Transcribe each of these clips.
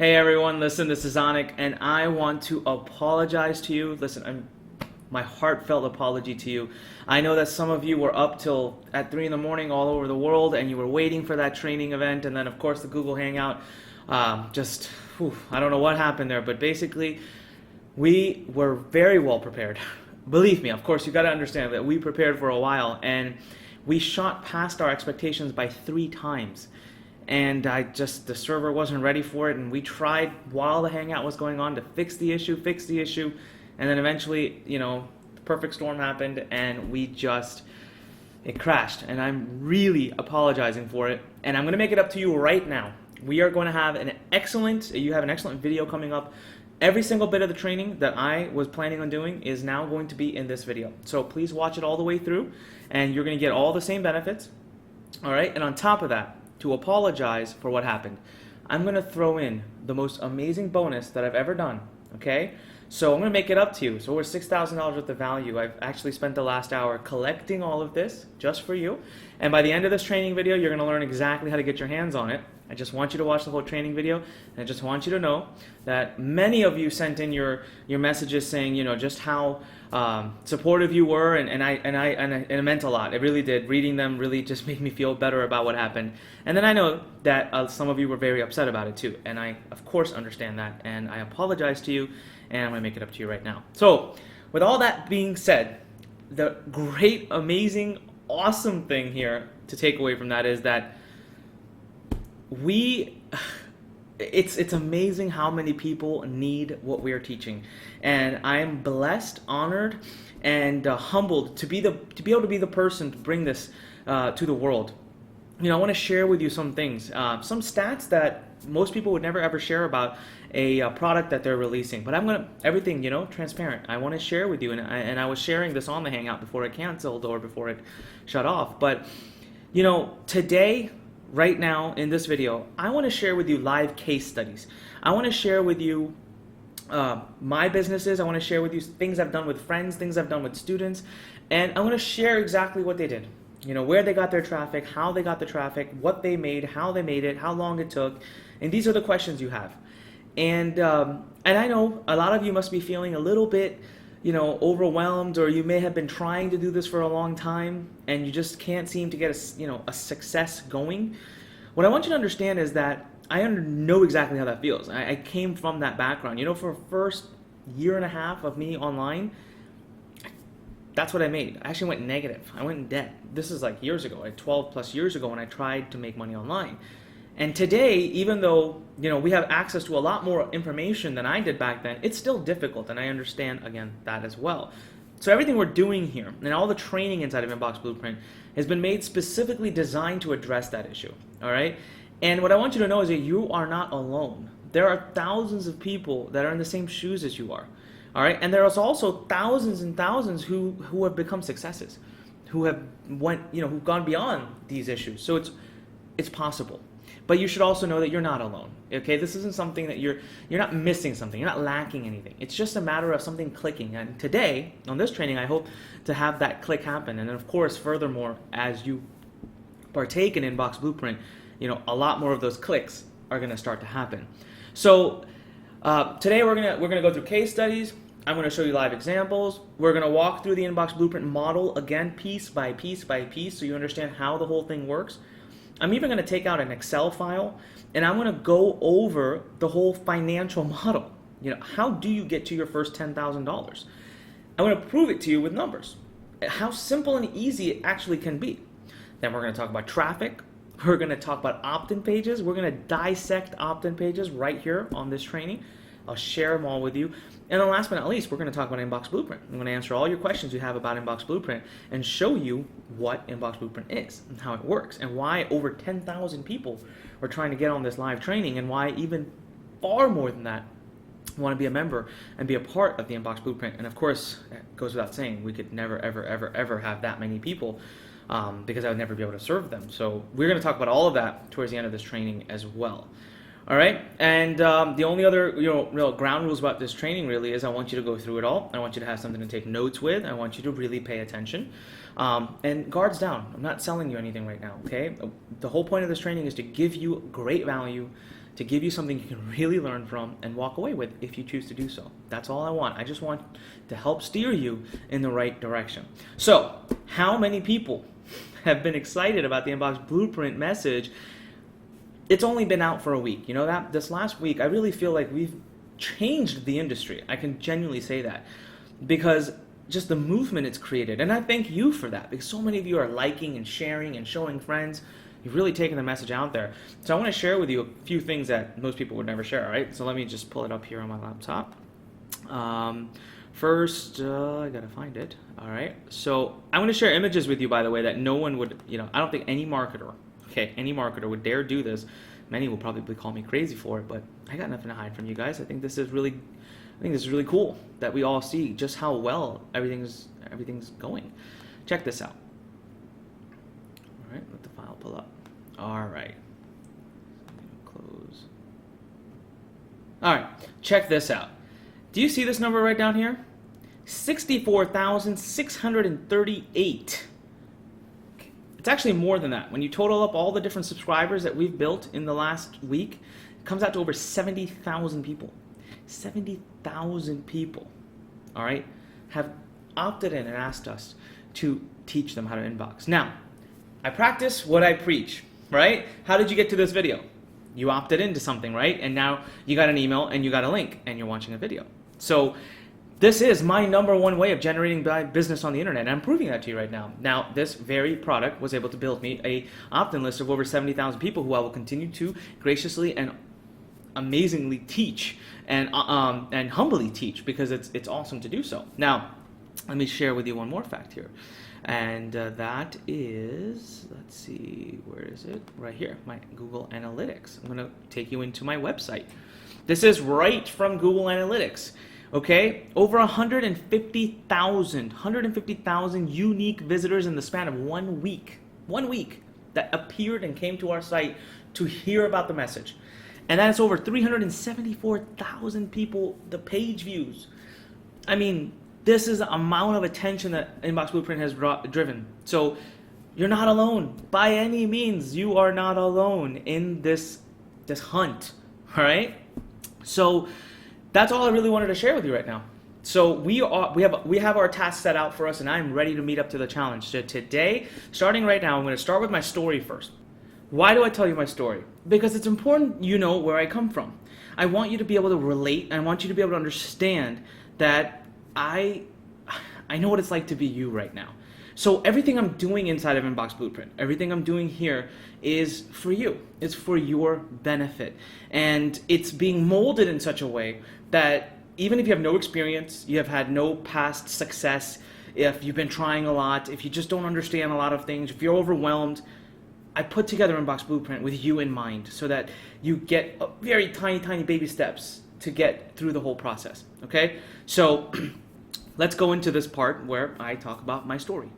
Hey everyone, listen, this is Anik, and I want to apologize to you. Listen, my heartfelt apology to you. I know that some of you were up till at 3 in the morning all over the world, and you were waiting for that training event, and then of course the Google Hangout. I don't know what happened there, but basically we were very well prepared. Believe me, of course, you got to understand that we prepared for a while, and we shot past our expectations by 3 times. And the server wasn't ready for it, and we tried while the Hangout was going on to fix the issue, and then eventually, the perfect storm happened, and it crashed, and I'm really apologizing for it, and I'm going to make it up to you right now. We are going to have you have an excellent video coming up. Every single bit of the training that I was planning on doing is now going to be in this video. So please watch it all the way through, and you're going to get all the same benefits. All right, and on top of that, to apologize for what happened, I'm going to throw in the most amazing bonus that I've ever done, okay? So I'm going to make it up to you. So over $6,000 worth of value. I've actually spent the last hour collecting all of this just for you. And by the end of this training video, you're going to learn exactly how to get your hands on it. I just want you to watch the whole training video, and I just want you to know that many of you sent in your messages saying, just how supportive you were, and it meant a lot. It really did. Reading them really just made me feel better about what happened. And then I know that some of you were very upset about it too, and I of course understand that, and I apologize to you, and I'm going to make it up to you right now. So with all that being said, the great, amazing, awesome thing here to take away from that is that it's amazing how many people need what we are teaching, and I am blessed, honored, and humbled to be able to be the person to bring this to the world. I want to share with you some things, some stats that most people would never ever share about a product that they're releasing. But everything, transparent. I want to share with you, and I was sharing this on the Hangout before it canceled or before it shut off. But today, right now in this video, I want to share with you live case studies. I want to share with you my businesses. I want to share with you things I've done with friends, things I've done with students, and I want to share exactly what they did. Where they got their traffic, how they got the traffic, what they made, how they made it, how long it took, and these are the questions you have. And I know a lot of you must be feeling a little bit overwhelmed, or you may have been trying to do this for a long time and you just can't seem to get a success going. What I want you to understand is that I know exactly how that feels. I came from that background. For the first year and a half of me online, that's what I made. I actually went negative. I went in debt. This is like years ago, like 12 plus years ago, when I tried to make money online. And today, even though we have access to a lot more information than I did back then, it's still difficult, and I understand, again, that as well. So everything we're doing here, and all the training inside of Inbox Blueprint, has been made specifically designed to address that issue, all right? And what I want you to know is that you are not alone. There are thousands of people that are in the same shoes as you are, all right? And there is also thousands and thousands who have become successes, who have who've gone beyond these issues. So it's possible. But you should also know that you're not alone, okay? This isn't something that you're not missing something. You're not lacking anything. It's just a matter of something clicking. And today, on this training, I hope to have that click happen. And then, of course, furthermore, as you partake in Inbox Blueprint, a lot more of those clicks are going to start to happen. So today we're gonna go through case studies. I'm going to show you live examples. We're going to walk through the Inbox Blueprint model again, piece by piece by piece, so you understand how the whole thing works. I'm even going to take out an Excel file, and I'm going to go over the whole financial model. How do you get to your first $10,000? I'm going to prove it to you with numbers, how simple and easy it actually can be. Then we're going to talk about traffic. We're going to talk about opt-in pages. We're going to dissect opt-in pages right here on this training. I'll share them all with you. And then last but not least, we're going to talk about Inbox Blueprint. I'm going to answer all your questions you have about Inbox Blueprint and show you what Inbox Blueprint is and how it works, and why over 10,000 people are trying to get on this live training, and why even far more than that want to be a member and be a part of the Inbox Blueprint. And of course, it goes without saying, we could never, ever, ever, ever have that many people because I would never be able to serve them. So we're going to talk about all of that towards the end of this training as well. All right, and the only other real ground rules about this training really is I want you to go through it all. I want you to have something to take notes with. I want you to really pay attention. And guards down. I'm not selling you anything right now, okay? The whole point of this training is to give you great value, to give you something you can really learn from and walk away with if you choose to do so. That's all I want. I just want to help steer you in the right direction. So, how many people have been excited about the Inbox Blueprint message? It's only been out for a week. You know that? This last week, I really feel like we've changed the industry. I can genuinely say that because just the movement it's created. And I thank you for that because so many of you are liking and sharing and showing friends. You've really taken the message out there. So I want to share with you a few things that most people would never share, all right? So let me just pull it up here on my laptop. First, I gotta find it. All right. So I'm going to share images with you, by the way, that no one would, I don't think any marketer would dare do this. Many will probably call me crazy for it, but I got nothing to hide from you guys. I think this is really cool that we all see just how well everything's going. Check this out. All right, let the file pull up. All right. Close. All right, check this out. Do you see this number right down here? 64,638. It's actually more than that. When you total up all the different subscribers that we've built in the last week, it comes out to over 70,000 people. 70,000 people, all right, have opted in and asked us to teach them how to inbox. Now, I practice what I preach, right? How did you get to this video? You opted into something, right? And now you got an email and you got a link and you're watching a video. So this is my number one way of generating business on the internet. And I'm proving that to you right now. Now, this very product was able to build me a opt-in list of over 70,000 people who I will continue to graciously and amazingly teach and humbly teach because it's awesome to do so. Now, let me share with you one more fact here. And that is, let's see, where is it? Right here, my Google Analytics. I'm going to take you into my website. This is right from Google Analytics. Okay, over 150,000 unique visitors in the span of 1 week. 1 week that appeared and came to our site to hear about the message. And that's over 374,000 people, the page views. I mean, this is the amount of attention that Inbox Blueprint has driven. So you're not alone. By any means, you are not alone in this hunt, all right? So that's all I really wanted to share with you right now. So we have our task set out for us, and I'm ready to meet up to the challenge. So today, starting right now, I'm going to start with my story first. Why do I tell you my story? Because it's important you know where I come from. I want you to be able to relate, and I want you to be able to understand that I know what it's like to be you right now. So everything I'm doing inside of Inbox Blueprint, everything I'm doing here is for you. It's for your benefit. And it's being molded in such a way that even if you have no experience, you have had no past success, if you've been trying a lot, if you just don't understand a lot of things, if you're overwhelmed, I put together Inbox Blueprint with you in mind so that you get very tiny baby steps to get through the whole process, okay? So let's go into this part where I talk about my story.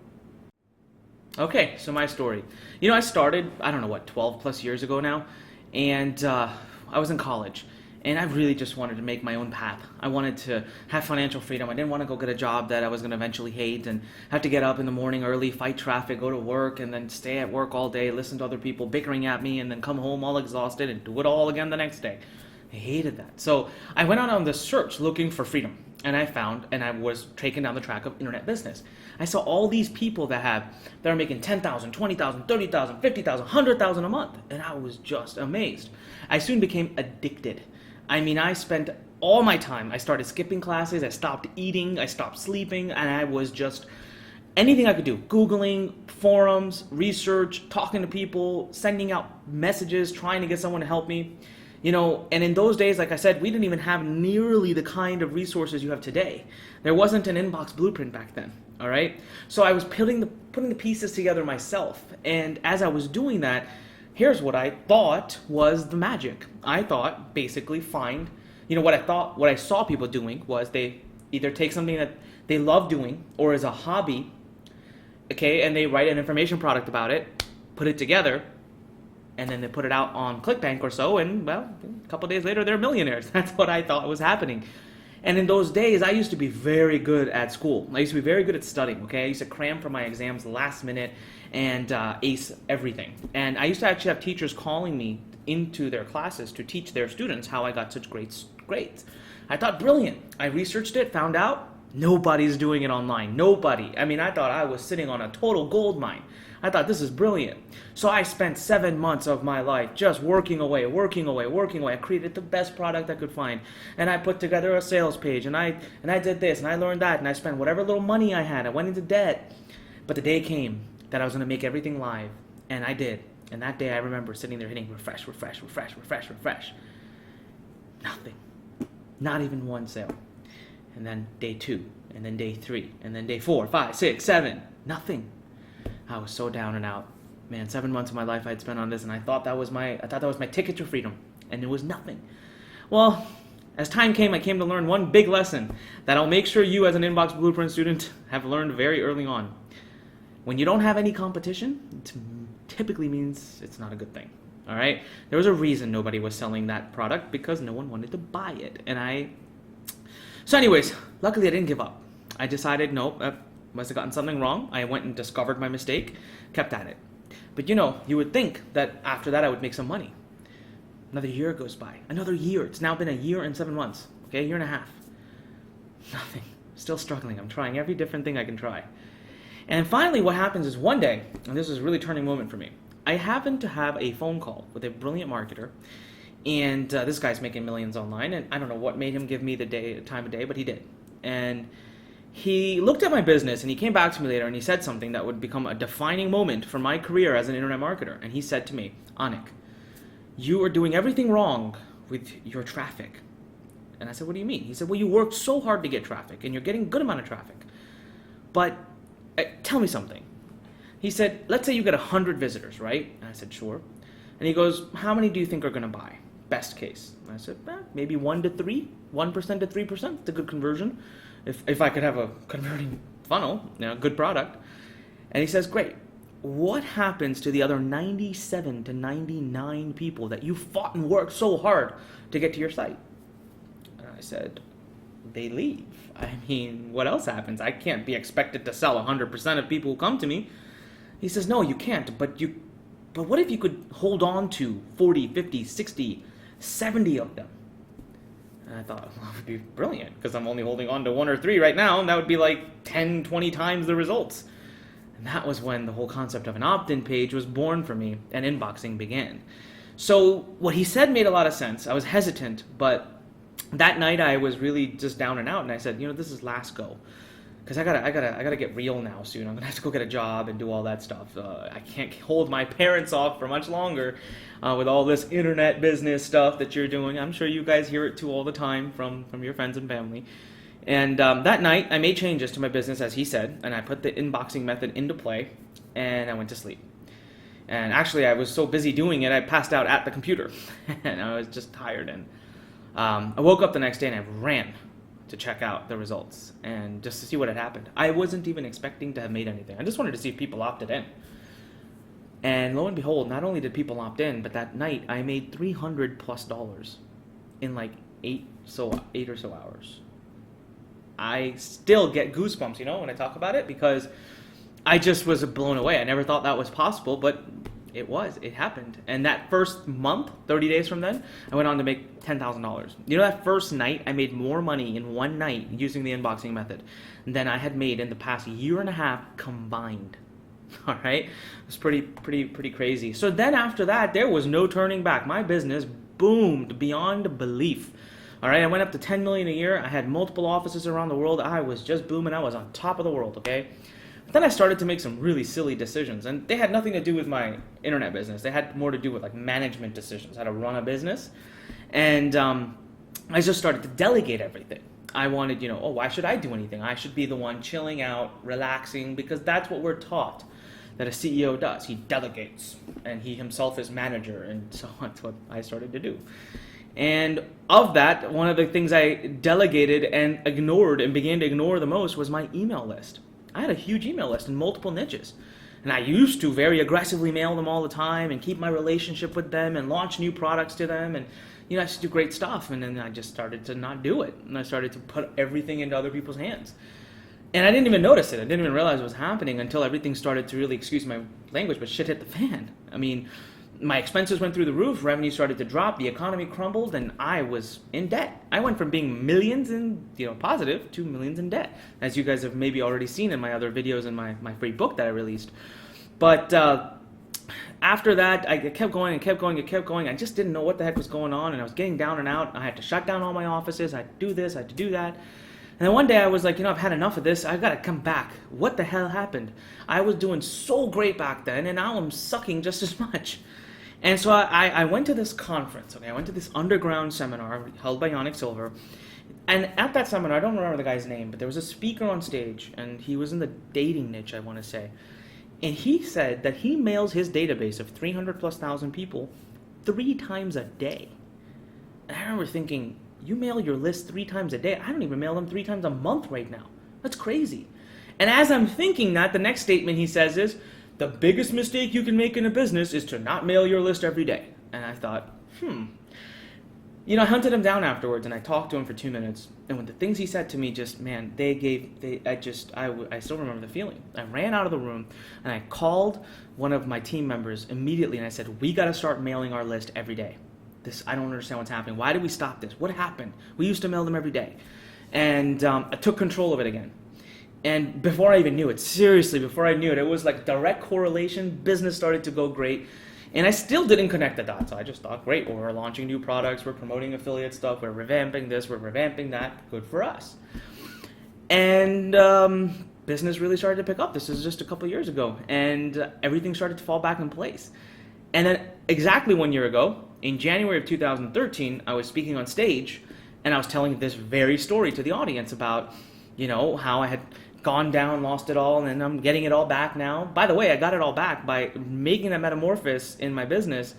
Okay, so my story. I started, 12 plus years ago now, and I was in college, and I really just wanted to make my own path. I wanted to have financial freedom. I didn't want to go get a job that I was going to eventually hate and have to get up in the morning early, fight traffic, go to work, and then stay at work all day, listen to other people bickering at me, and then come home all exhausted and do it all again the next day. I hated that. So I went on this search looking for freedom. And I found, and I was taken down the track of internet business. I saw all these people that are making 10,000, 20,000, 30,000, 50,000, 100,000 a month. And I was just amazed. I soon became addicted. I spent all my time. I started skipping classes. I stopped eating. I stopped sleeping. And I was just anything I could do. Googling, forums, research, talking to people, sending out messages, trying to get someone to help me. And in those days, like I said, we didn't even have nearly the kind of resources you have today. There wasn't an Inbox Blueprint back then, all right? So I was putting the pieces together myself. And as I was doing that, here's what I thought was the magic. I thought basically what I saw people doing was they either take something that they love doing or is a hobby, okay, and they write an information product about it, put it together, and then they put it out on ClickBank or so, and well, a couple of days later, they're millionaires. That's what I thought was happening. And in those days, I used to be very good at school. I used to be very good at studying, okay? I used to cram for my exams last minute and ace everything. And I used to actually have teachers calling me into their classes to teach their students how I got such great grades. I thought, brilliant. I researched it, found out nobody's doing it online. Nobody. I mean, I thought I was sitting on a total gold mine. I thought this is brilliant. So I spent 7 months of my life just working away. I created the best product I could find. And I put together a sales page, and I did this, and I learned that, and I spent whatever little money I had. I went into debt. But the day came that I was going to make everything live, and I did. And that day I remember sitting there hitting refresh. Nothing. Not even one sale. And then day 2, and then day 3, and then day 4, 5, 6, 7. Nothing. I was so down and out. Man, 7 months of my life I'd spent on this, and I thought that was my ticket to freedom, and it was nothing. Well, as time came, I came to learn one big lesson that I'll make sure you as an Inbox Blueprint student have learned very early on. When you don't have any competition, it typically means it's not a good thing. All right? There was a reason nobody was selling that product, because no one wanted to buy it. So anyways, luckily I didn't give up. I decided, nope, I must have gotten something wrong. I went and discovered my mistake, kept at it. But you would think that after that I would make some money. Another year goes by. Another year. It's now been a year and 7 months. Okay, a year and a half. Nothing. Still struggling. I'm trying every different thing I can try. And finally what happens is one day, and this is a really turning moment for me, I happened to have a phone call with a brilliant marketer, and this guy's making millions online, and I don't know what made him give me the time of day, but he did. And he looked at my business, and he came back to me later, and he said something that would become a defining moment for my career as an internet marketer. And he said to me, Anik, you are doing everything wrong with your traffic. And I said, what do you mean? He said, well, you worked so hard to get traffic, and you're getting a good amount of traffic. But tell me something. He said, let's say you get 100 visitors, right? And I said, sure. And he goes, how many do you think are going to buy? Best case. And I said, maybe 1% to 3%. It's a good conversion. If I could have a converting funnel, good product. And he says, great. What happens to the other 97 to 99 people that you fought and worked so hard to get to your site? And I said, they leave. I mean, what else happens? I can't be expected to sell 100% of people who come to me. He says, no, you can't, but what if you could hold on to 40, 50, 60, 70 of them? And I thought, well, that would be brilliant, because I'm only holding on to 1 or 3 right now, and that would be like 10, 20 times the results. And that was when the whole concept of an opt-in page was born for me, and inboxing began. So what he said made a lot of sense. I was hesitant, but that night I was really just down and out, and I said, this is last go. Because I gotta get real now soon. I'm gonna have to go get a job and do all that stuff. I can't hold my parents off for much longer with all this internet business stuff that you're doing. I'm sure you guys hear it too all the time from your friends and family. And that night, I made changes to my business, as he said, and I put the inboxing method into play, and I went to sleep. And actually, I was so busy doing it, I passed out at the computer, and I was just tired. And I woke up the next day, and I ran to check out the results and just to see what had happened. I wasn't even expecting to have made anything. I just wanted to see if people opted in. And lo and behold, not only did people opt in, but that night I made $300+ in like 8 or so hours. I still get goosebumps, when I talk about it, because I just was blown away. I never thought that was possible, but it happened. And that first month, 30 days from then, I went on to make $10,000. That first night, I made more money in one night using the inboxing method than I had made in the past year and a half combined. All right? It was pretty crazy. So then after that, there was no turning back. My business boomed beyond belief. All right? I went up to 10 million a year. I had multiple offices around the world. I was just booming. I was on top of the world, okay? Then I started to make some really silly decisions, and they had nothing to do with my internet business. They had more to do with like management decisions, how to run a business. And I just started to delegate everything. I wanted, why should I do anything? I should be the one chilling out, relaxing, because that's what we're taught that a CEO does. He delegates, and he himself is manager, and so that's what I started to do. And of that, one of the things I delegated and ignored and began to ignore the most was my email list. I had a huge email list in multiple niches. And I used to very aggressively mail them all the time and keep my relationship with them and launch new products to them. And, I used to do great stuff. And then I just started to not do it. And I started to put everything into other people's hands. And I didn't even notice it. I didn't even realize it was happening until everything started to really, excuse my language, but shit hit the fan. I mean, my expenses went through the roof, revenue started to drop, the economy crumbled, and I was in debt. I went from being millions in, positive to millions in debt, as you guys have maybe already seen in my other videos and my free book that I released. But after that, I kept going and kept going and kept going. I just didn't know what the heck was going on, and I was getting down and out. I had to shut down all my offices. I had to do this, I had to do that. And then one day I was like, I've had enough of this. I've got to come back. What the hell happened? I was doing so great back then, and now I'm sucking just as much. And so I went to this conference, okay? I went to this underground seminar held by Yannick Silver. And at that seminar, I don't remember the guy's name, but there was a speaker on stage, and he was in the dating niche, I want to say. And he said that he mails his database of 300,000+ people 3 times a day. And I remember thinking, you mail your list 3 times a day? I don't even mail them 3 times a month right now. That's crazy. And as I'm thinking that, the next statement he says is, the biggest mistake you can make in a business is to not mail your list every day. And I thought, I hunted him down afterwards, and I talked to him for 2 minutes. And when the things he said to me just, man, I still remember the feeling. I ran out of the room, and I called one of my team members immediately, and I said, we got to start mailing our list every day. I don't understand what's happening. Why did we stop this? What happened? We used to mail them every day. And I took control of it again. And before I even knew it, seriously, before I knew it, it was like direct correlation. Business started to go great. And I still didn't connect the dots. I just thought, great, well, we're launching new products, we're promoting affiliate stuff, we're revamping this, we're revamping that. Good for us. And business really started to pick up. This is just a couple years ago. And everything started to fall back in place. And then exactly 1 year ago, in January of 2013, I was speaking on stage, and I was telling this very story to the audience about, how I had gone down, lost it all, and I'm getting it all back now. By the way, I got it all back by making that metamorphosis in my business.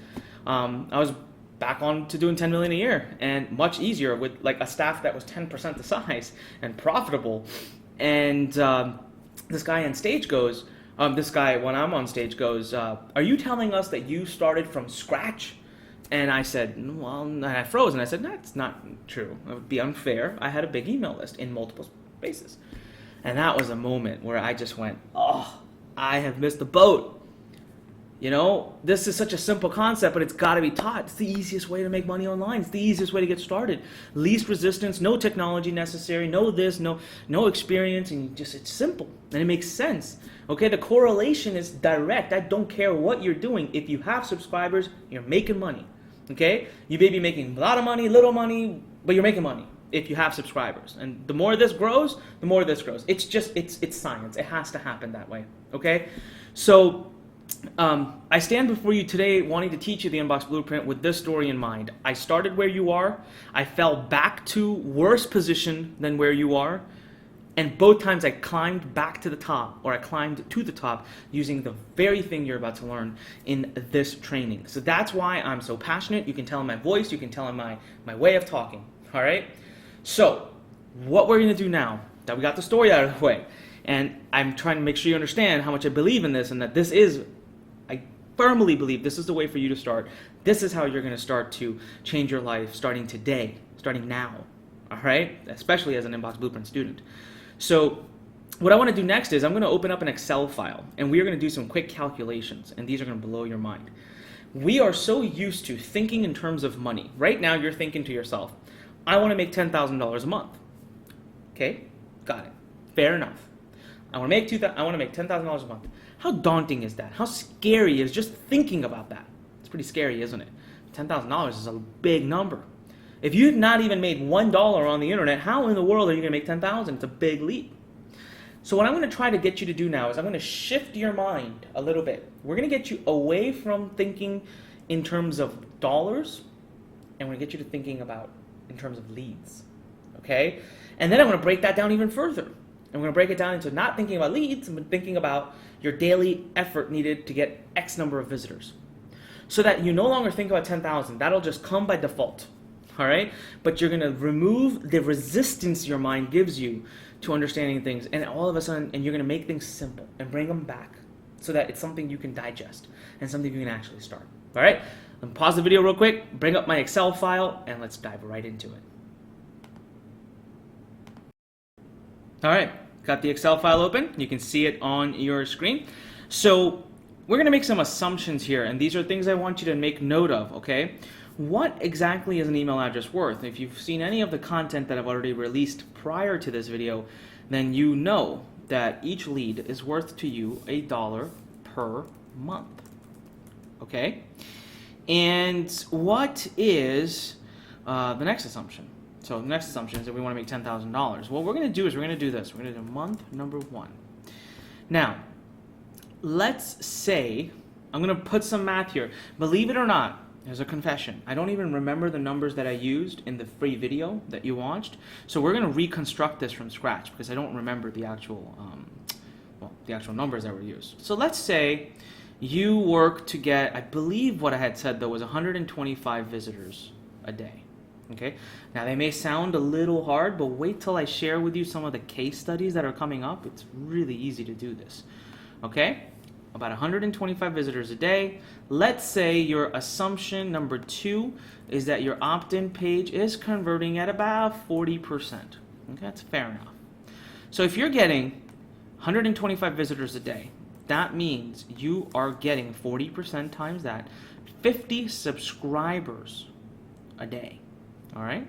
I was back on to doing $10 million a year, and much easier with like a staff that was 10% the size and profitable. And this guy on stage goes, when I'm on stage goes, are you telling us that you started from scratch? And I said, well, and I froze, and I said, that's not true. It would be unfair. I had a big email list in multiple spaces. And that was a moment where I just went, I have missed the boat. This is such a simple concept, but it's got to be taught. It's the easiest way to make money online. It's the easiest way to get started. Least resistance, no technology necessary, no this, no experience, and it's simple, and it makes sense. Okay, the correlation is direct. I don't care what you're doing. If you have subscribers, you're making money. Okay, you may be making a lot of money, little money, but you're making money if you have subscribers. And the more this grows, the more this grows. It's science. It has to happen that way. Okay, so I stand before you today wanting to teach you the Inbox Blueprint with this story in mind. I started where you are. I fell back to worse position than where you are. And both times I climbed back to the top, or I climbed to the top using the very thing you're about to learn in this training. So that's why I'm so passionate. You can tell in my voice, you can tell in my way of talking. All right? So what we're going to do now that we got the story out of the way, and I'm trying to make sure you understand how much I believe in this, and that I firmly believe this is the way for you to start. This is how you're going to start to change your life starting today, starting now. All right? Especially as an Inbox Blueprint student. So what I want to do next is I'm going to open up an Excel file, and we are going to do some quick calculations, and these are going to blow your mind. We are so used to thinking in terms of money. Right now you're thinking to yourself, I want to make $10,000 a month. Okay, got it. Fair enough. I want to make $10,000 a month. How daunting is that? How scary is just thinking about that? It's pretty scary, isn't it? $10,000 is a big number. If you've not even made $1 on the internet, how in the world are you going to make 10,000? It's a big leap. So what I'm going to try to get you to do now is I'm going to shift your mind a little bit. We're going to get you away from thinking in terms of dollars, and we're going to get you to thinking about in terms of leads. Okay? And then I'm going to break that down even further. And we're going to break it down into not thinking about leads, but thinking about your daily effort needed to get X number of visitors. So that you no longer think about 10,000. That'll just come by default. All right? But you're going to remove the resistance your mind gives you to understanding things, and all of a sudden, and you're going to make things simple and bring them back so that it's something you can digest and something you can actually start. All right? Let me pause the video real quick, bring up my Excel file, and let's dive right into it. All right, got the Excel file open. You can see it on your screen. So we're going to make some assumptions here, and these are things I want you to make note of, okay? What exactly is an email address worth? If you've seen any of the content that I've already released prior to this video, then you know that each lead is worth to you $1 per month, okay? And what is the next assumption? So the next assumption is that we want to make $10,000. What we're going to do is we're going to do this. We're going to do month number 1. Now, let's say, I'm going to put some math here. Believe it or not, there's a confession. I don't even remember the numbers that I used in the free video that you watched. So we're going to reconstruct this from scratch because I don't remember the actual, the actual numbers that were used. So let's say you work to get, I believe what I had said though was 125 visitors a day. Okay. Now they may sound a little hard, but wait till I share with you some of the case studies that are coming up. It's really easy to do this. Okay. About 125 visitors a day. Let's say your assumption number 2 is that your opt-in page is converting at about 40%. Okay, that's fair enough. So if you're getting 125 visitors a day, that means you are getting 40% times that, 50 subscribers a day. All right?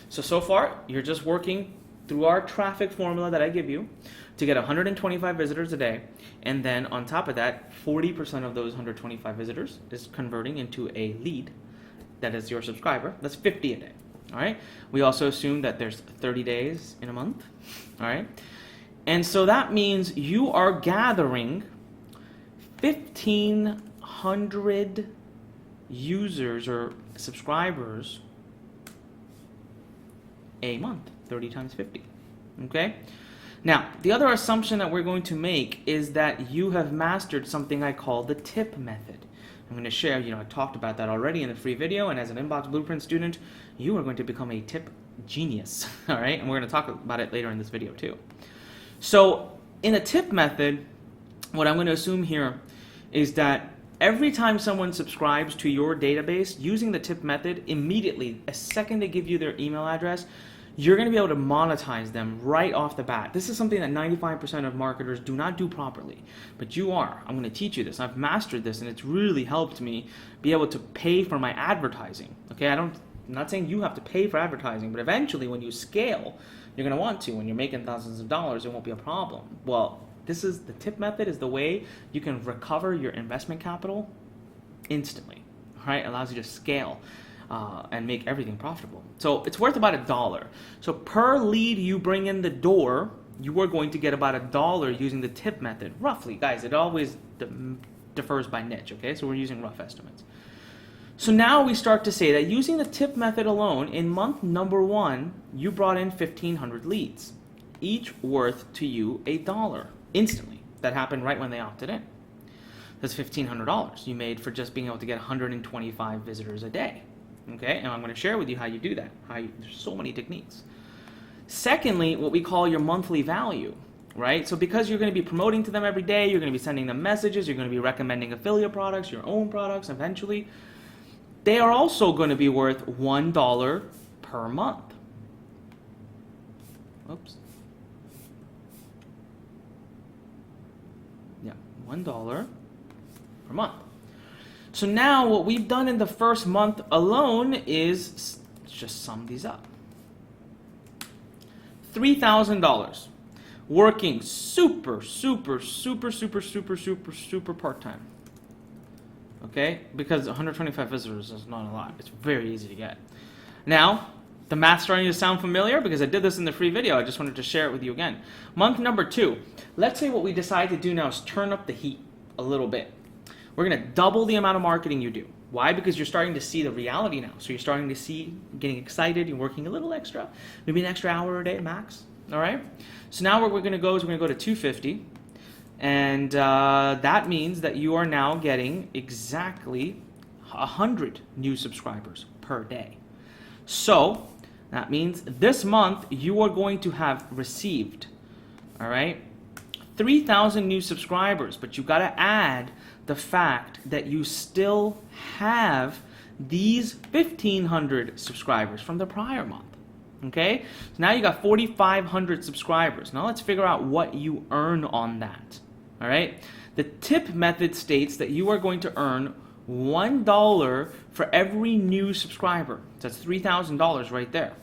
So far, you're just working through our traffic formula that I give you to get 125 visitors a day, and then on top of that, 40% of those 125 visitors is converting into a lead that is your subscriber. That's 50 a day. All right? We also assume that there's 30 days in a month. All right? And so that means you are gathering 1,500 users or subscribers a month, 30 times 50. Okay? Now, the other assumption that we're going to make is that you have mastered something I call the tip method. I'm going to share, I talked about that already in the free video, and as an Inbox Blueprint student, you are going to become a tip genius. All right? And we're going to talk about it later in this video too. So, in a tip method, what I'm going to assume here is that every time someone subscribes to your database using the tip method, immediately, a second they give you their email address, you're going to be able to monetize them right off the bat. This is something that 95% of marketers do not do properly, but you are. I'm going to teach you this. I've mastered this, and it's really helped me be able to pay for my advertising. Okay, I'm not saying you have to pay for advertising, but eventually when you scale, you're going to want to. When you're making thousands of dollars, it won't be a problem. Well, this is the tip method is the way you can recover your investment capital instantly. All right, it allows you to scale and make everything profitable. So it's worth about $1. So per lead you bring in the door, you are going to get about $1 using the tip method, roughly. Guys, it always differs by niche, okay? So we're using rough estimates. So now we start to say that using the tip method alone, in month number 1, you brought in 1,500 leads, each worth to you $1 instantly. That happened right when they opted in. That's $1,500 you made for just being able to get 125 visitors a day. Okay, and I'm going to share with you how you do that. There's so many techniques. Secondly, what we call your monthly value, right? So because you're going to be promoting to them every day, you're going to be sending them messages, you're going to be recommending affiliate products, your own products eventually, they are also going to be worth $1 per month. Oops. Yeah, $1 per month. So now what we've done in the first month alone is just sum these up. $3,000 working super part-time. Okay? Because 125 visitors is not a lot. It's very easy to get. Now, the math's starting to sound familiar because I did this in the free video. I just wanted to share it with you again. Month number 2. Let's say what we decide to do now is turn up the heat a little bit. We're going to double the amount of marketing you do. Why? Because you're starting to see the reality now. So you're starting to see, getting excited, you're working a little extra, maybe an extra hour a day max. All right? So now what we're going to go is we're going to go to 250. And that means that you are now getting exactly 100 new subscribers per day. So that means this month you are going to have received, all right, 3,000 new subscribers, but you got to add the fact that you still have these 1,500 subscribers from the prior month. Okay, so now you got 4,500 subscribers. Now let's figure out what you earn on that. All right. The tip method states that you are going to earn $1 for every new subscriber. So that's $3,000 right there.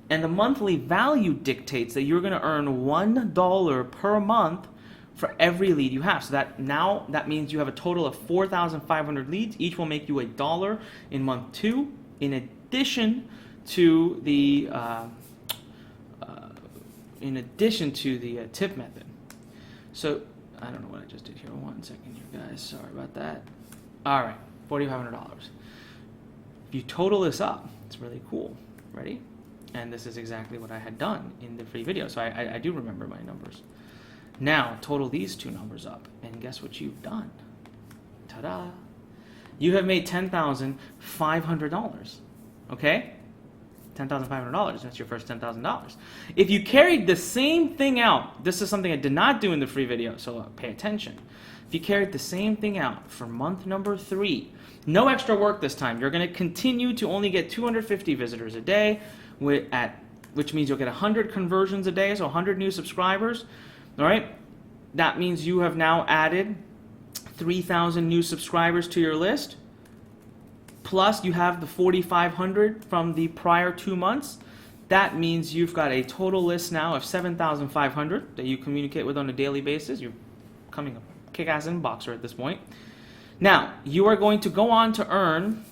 And the monthly value dictates that you're going to earn $1 per month for every lead you have. So that means you have a total of 4,500 leads. Each will make you $1 in month 2, in addition to the tip method. So I don't know what I just did here. 1 second here, guys. Sorry about that. All right, $4,500. If you total this up, it's really cool. Ready? And this is exactly what I had done in the free video. So I do remember my numbers. Now, total these two numbers up. And guess what you've done? Ta-da! You have made $10,500. Okay? $10,500. That's your first $10,000. If you carried the same thing out, this is something I did not do in the free video, so pay attention. If you carried the same thing out for month number 3, no extra work this time. You're going to continue to only get 250 visitors a day, which means you'll get 100 conversions a day, so 100 new subscribers. All right? That means you have now added 3,000 new subscribers to your list. Plus, you have the 4,500 from the prior 2 months. That means you've got a total list now of 7,500 that you communicate with on a daily basis. You're becoming a kick-ass inboxer at this point. Now, you are going to go on to earn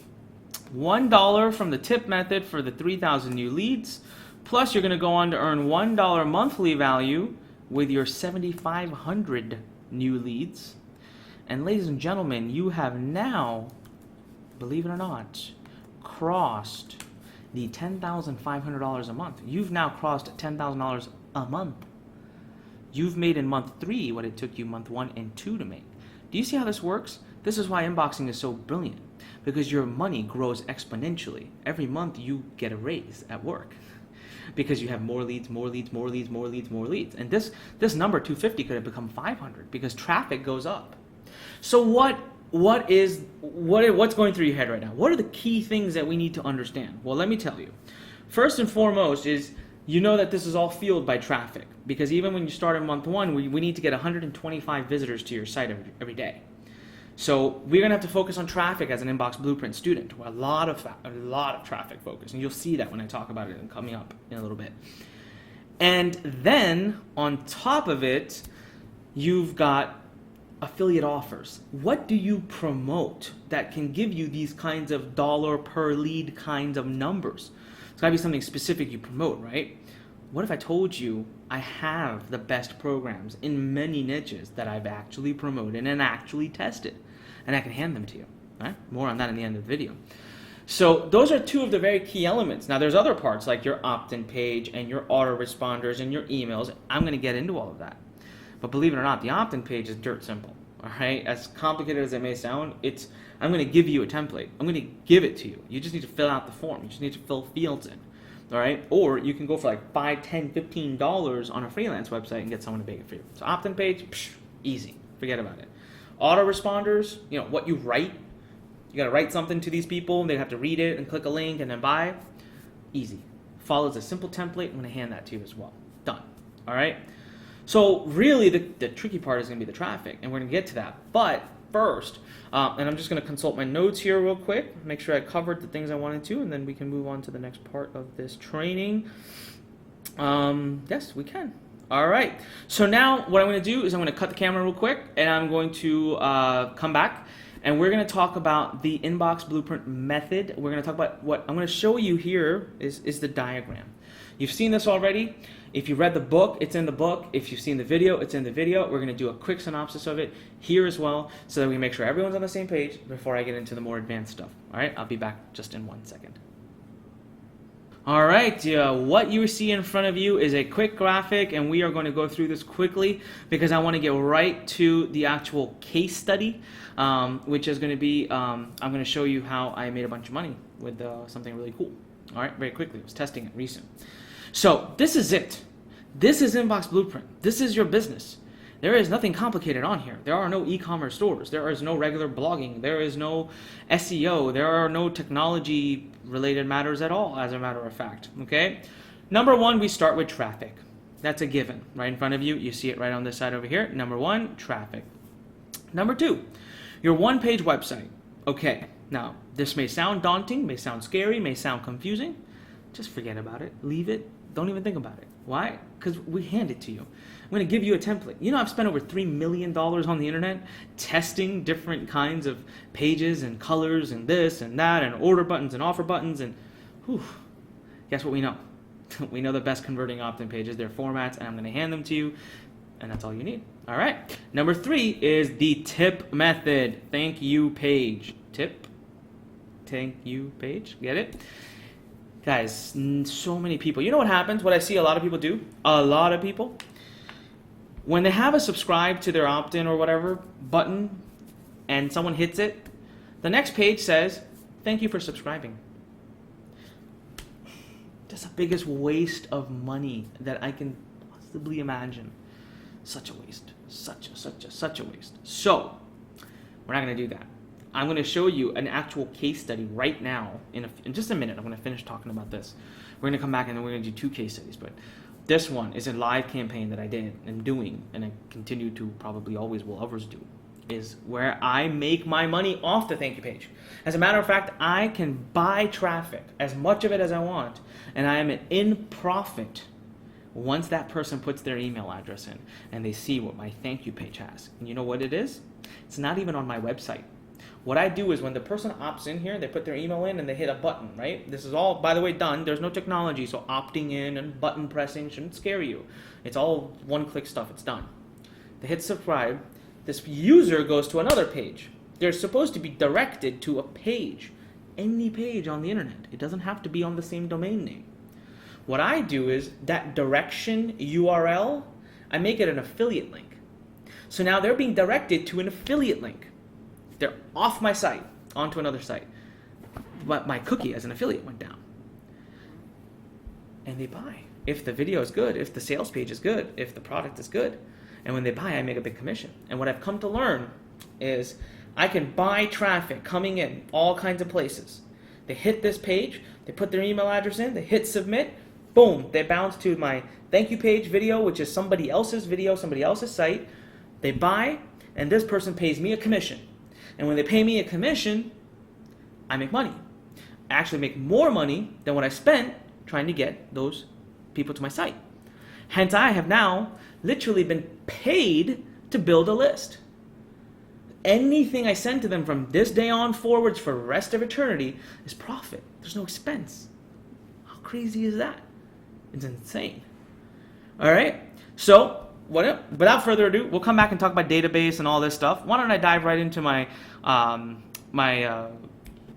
$1 from the tip method for the 3,000 new leads. Plus, you're going to go on to earn $1 monthly value with your 7,500 new leads. And ladies and gentlemen, you have now, believe it or not, crossed the $10,500 a month. You've now crossed $10,000 a month. You've made in month 3 what it took you month 1 and 2 to make. Do you see how this works? This is why inboxing is so brilliant, because your money grows exponentially. Every month you get a raise at work because you have more leads, more leads, more leads, more leads, more leads. And this number 250 could have become 500 because traffic goes up. So what's going through your head right now? What are the key things that we need to understand? Well, let me tell you. First and foremost is, you know that this is all fueled by traffic, because even when you start in month 1, we need to get 125 visitors to your site every day. So we're going to have to focus on traffic as an Inbox Blueprint student. A lot of traffic focus, and you'll see that when I talk about it and coming up in a little bit. And then on top of it, you've got affiliate offers. What do you promote that can give you these kinds of dollar per lead kinds of numbers? It's got to be something specific you promote, right? What if I told you I have the best programs in many niches that I've actually promoted and actually tested, and I can hand them to you, right? More on that in the end of the video. So those are 2 of the very key elements. Now there's other parts like your opt-in page and your autoresponders and your emails. I'm going to get into all of that. But believe it or not, the opt-in page is dirt simple. All right, as complicated as it may sound, I'm going to give you a template. I'm going to give it to you. You just need to fill out the form. You just need to fill fields in. All right, or you can go for like $5, $10, $15 on a freelance website and get someone to make it for you. So opt-in page, easy. Forget about it. Autoresponders, what you write. You got to write something to these people. They have to read it and click a link and then buy. Easy. Follows a simple template. I'm going to hand that to you as well. Done. All right. So really, the tricky part is going to be the traffic, and we're going to get to that. But first, and I'm just going to consult my notes here real quick, make sure I covered the things I wanted to, and then we can move on to the next part of this training. Yes, we can. All right. So now what I'm going to do is I'm going to cut the camera real quick, and I'm going to come back, and we're going to talk about the Inbox Blueprint method. We're going to talk about what I'm going to show you here is the diagram. You've seen this already. If you read the book, it's in the book. If you've seen the video, it's in the video. We're going to do a quick synopsis of it here as well, so that we make sure everyone's on the same page before I get into the more advanced stuff. All right, I'll be back just in 1 second. All right, what you see in front of you is a quick graphic, and we are going to go through this quickly because I want to get right to the actual case study, which is going to be, I'm going to show you how I made a bunch of money with something really cool. All right, very quickly. I was testing it recent. So this is it. This is Inbox Blueprint. This is your business. There is nothing complicated on here. There are no e-commerce stores. There is no regular blogging. There is no SEO. There are no technology related matters at all, as a matter of fact. Okay? Number 1, we start with traffic. That's a given. Right in front of you. You see it right on this side over here. Number one, traffic. Number two, your one-page website. Okay, now this may sound daunting, may sound scary, may sound confusing. Just forget about it. Leave it. Don't even think about it. Why? Because we hand it to you. I'm going to give you a template. You know, I've spent over $3 million on the internet testing different kinds of pages and colors and this and that and order buttons and offer buttons and whew, guess what we know? We know the best converting opt-in pages, their formats, and I'm going to hand them to you, and that's all you need. All right. Number three is the tip method. Thank you page. Tip. Thank you page. Get it? Guys, so many people. You know what happens? What I see a lot of people do? A lot of people. When they have a subscribe to their opt-in or whatever button and someone hits it, the next page says, thank you for subscribing. That's the biggest waste of money that I can possibly imagine. Such a waste. Such a waste. So, we're not going to do that. I'm going to show you an actual case study right now. In just a minute, I'm going to finish talking about this. We're going to come back and then we're going to do 2 case studies. But this one is a live campaign that I did and doing, and I continue to probably always will others do, is where I make my money off the thank you page. As a matter of fact, I can buy traffic, as much of it as I want, and I am in profit once that person puts their email address in and they see what my thank you page has. And you know what it is? It's not even on my website. What I do is when the person opts in here, they put their email in and they hit a button, right? This is all, by the way, done. There's no technology, so opting in and button pressing shouldn't scare you. It's all one-click stuff. It's done. They hit subscribe. This user goes to another page. They're supposed to be directed to a page, any page on the internet. It doesn't have to be on the same domain name. What I do is that direction URL, I make it an affiliate link. So now they're being directed to an affiliate link. They're off my site onto another site. But my cookie as an affiliate went down. And they buy. If the video is good, if the sales page is good, if the product is good. And when they buy, I make a big commission. And what I've come to learn is I can buy traffic coming in all kinds of places. They hit this page, they put their email address in, they hit submit, boom, they bounce to my thank you page video, which is somebody else's video, somebody else's site. They buy, and this person pays me a commission. And when they pay me a commission, I make money. I actually make more money than what I spent trying to get those people to my site. Hence, I have now literally been paid to build a list. Anything I send to them from this day on forwards for the rest of eternity is profit. There's no expense. How crazy is that? It's insane. All right? So, without further ado, we'll come back and talk about database and all this stuff. Why don't I dive right into my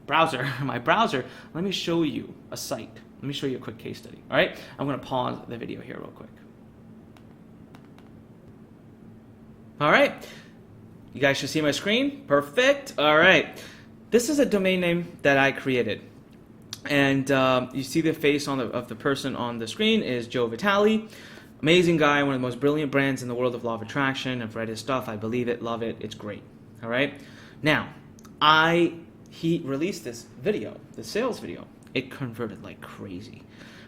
browser? My browser. Let me show you a site. Let me show you a quick case study. All right? I'm going to pause the video here real quick. All right. You guys should see my screen. Perfect. All right. This is a domain name that I created. And you see the face of the person on the screen is Joe Vitale. Amazing guy, one of the most brilliant brands in the world of law of attraction. I've read his stuff. I believe it, love it. It's great. All right. Now, he released this video, the sales video. It converted like crazy.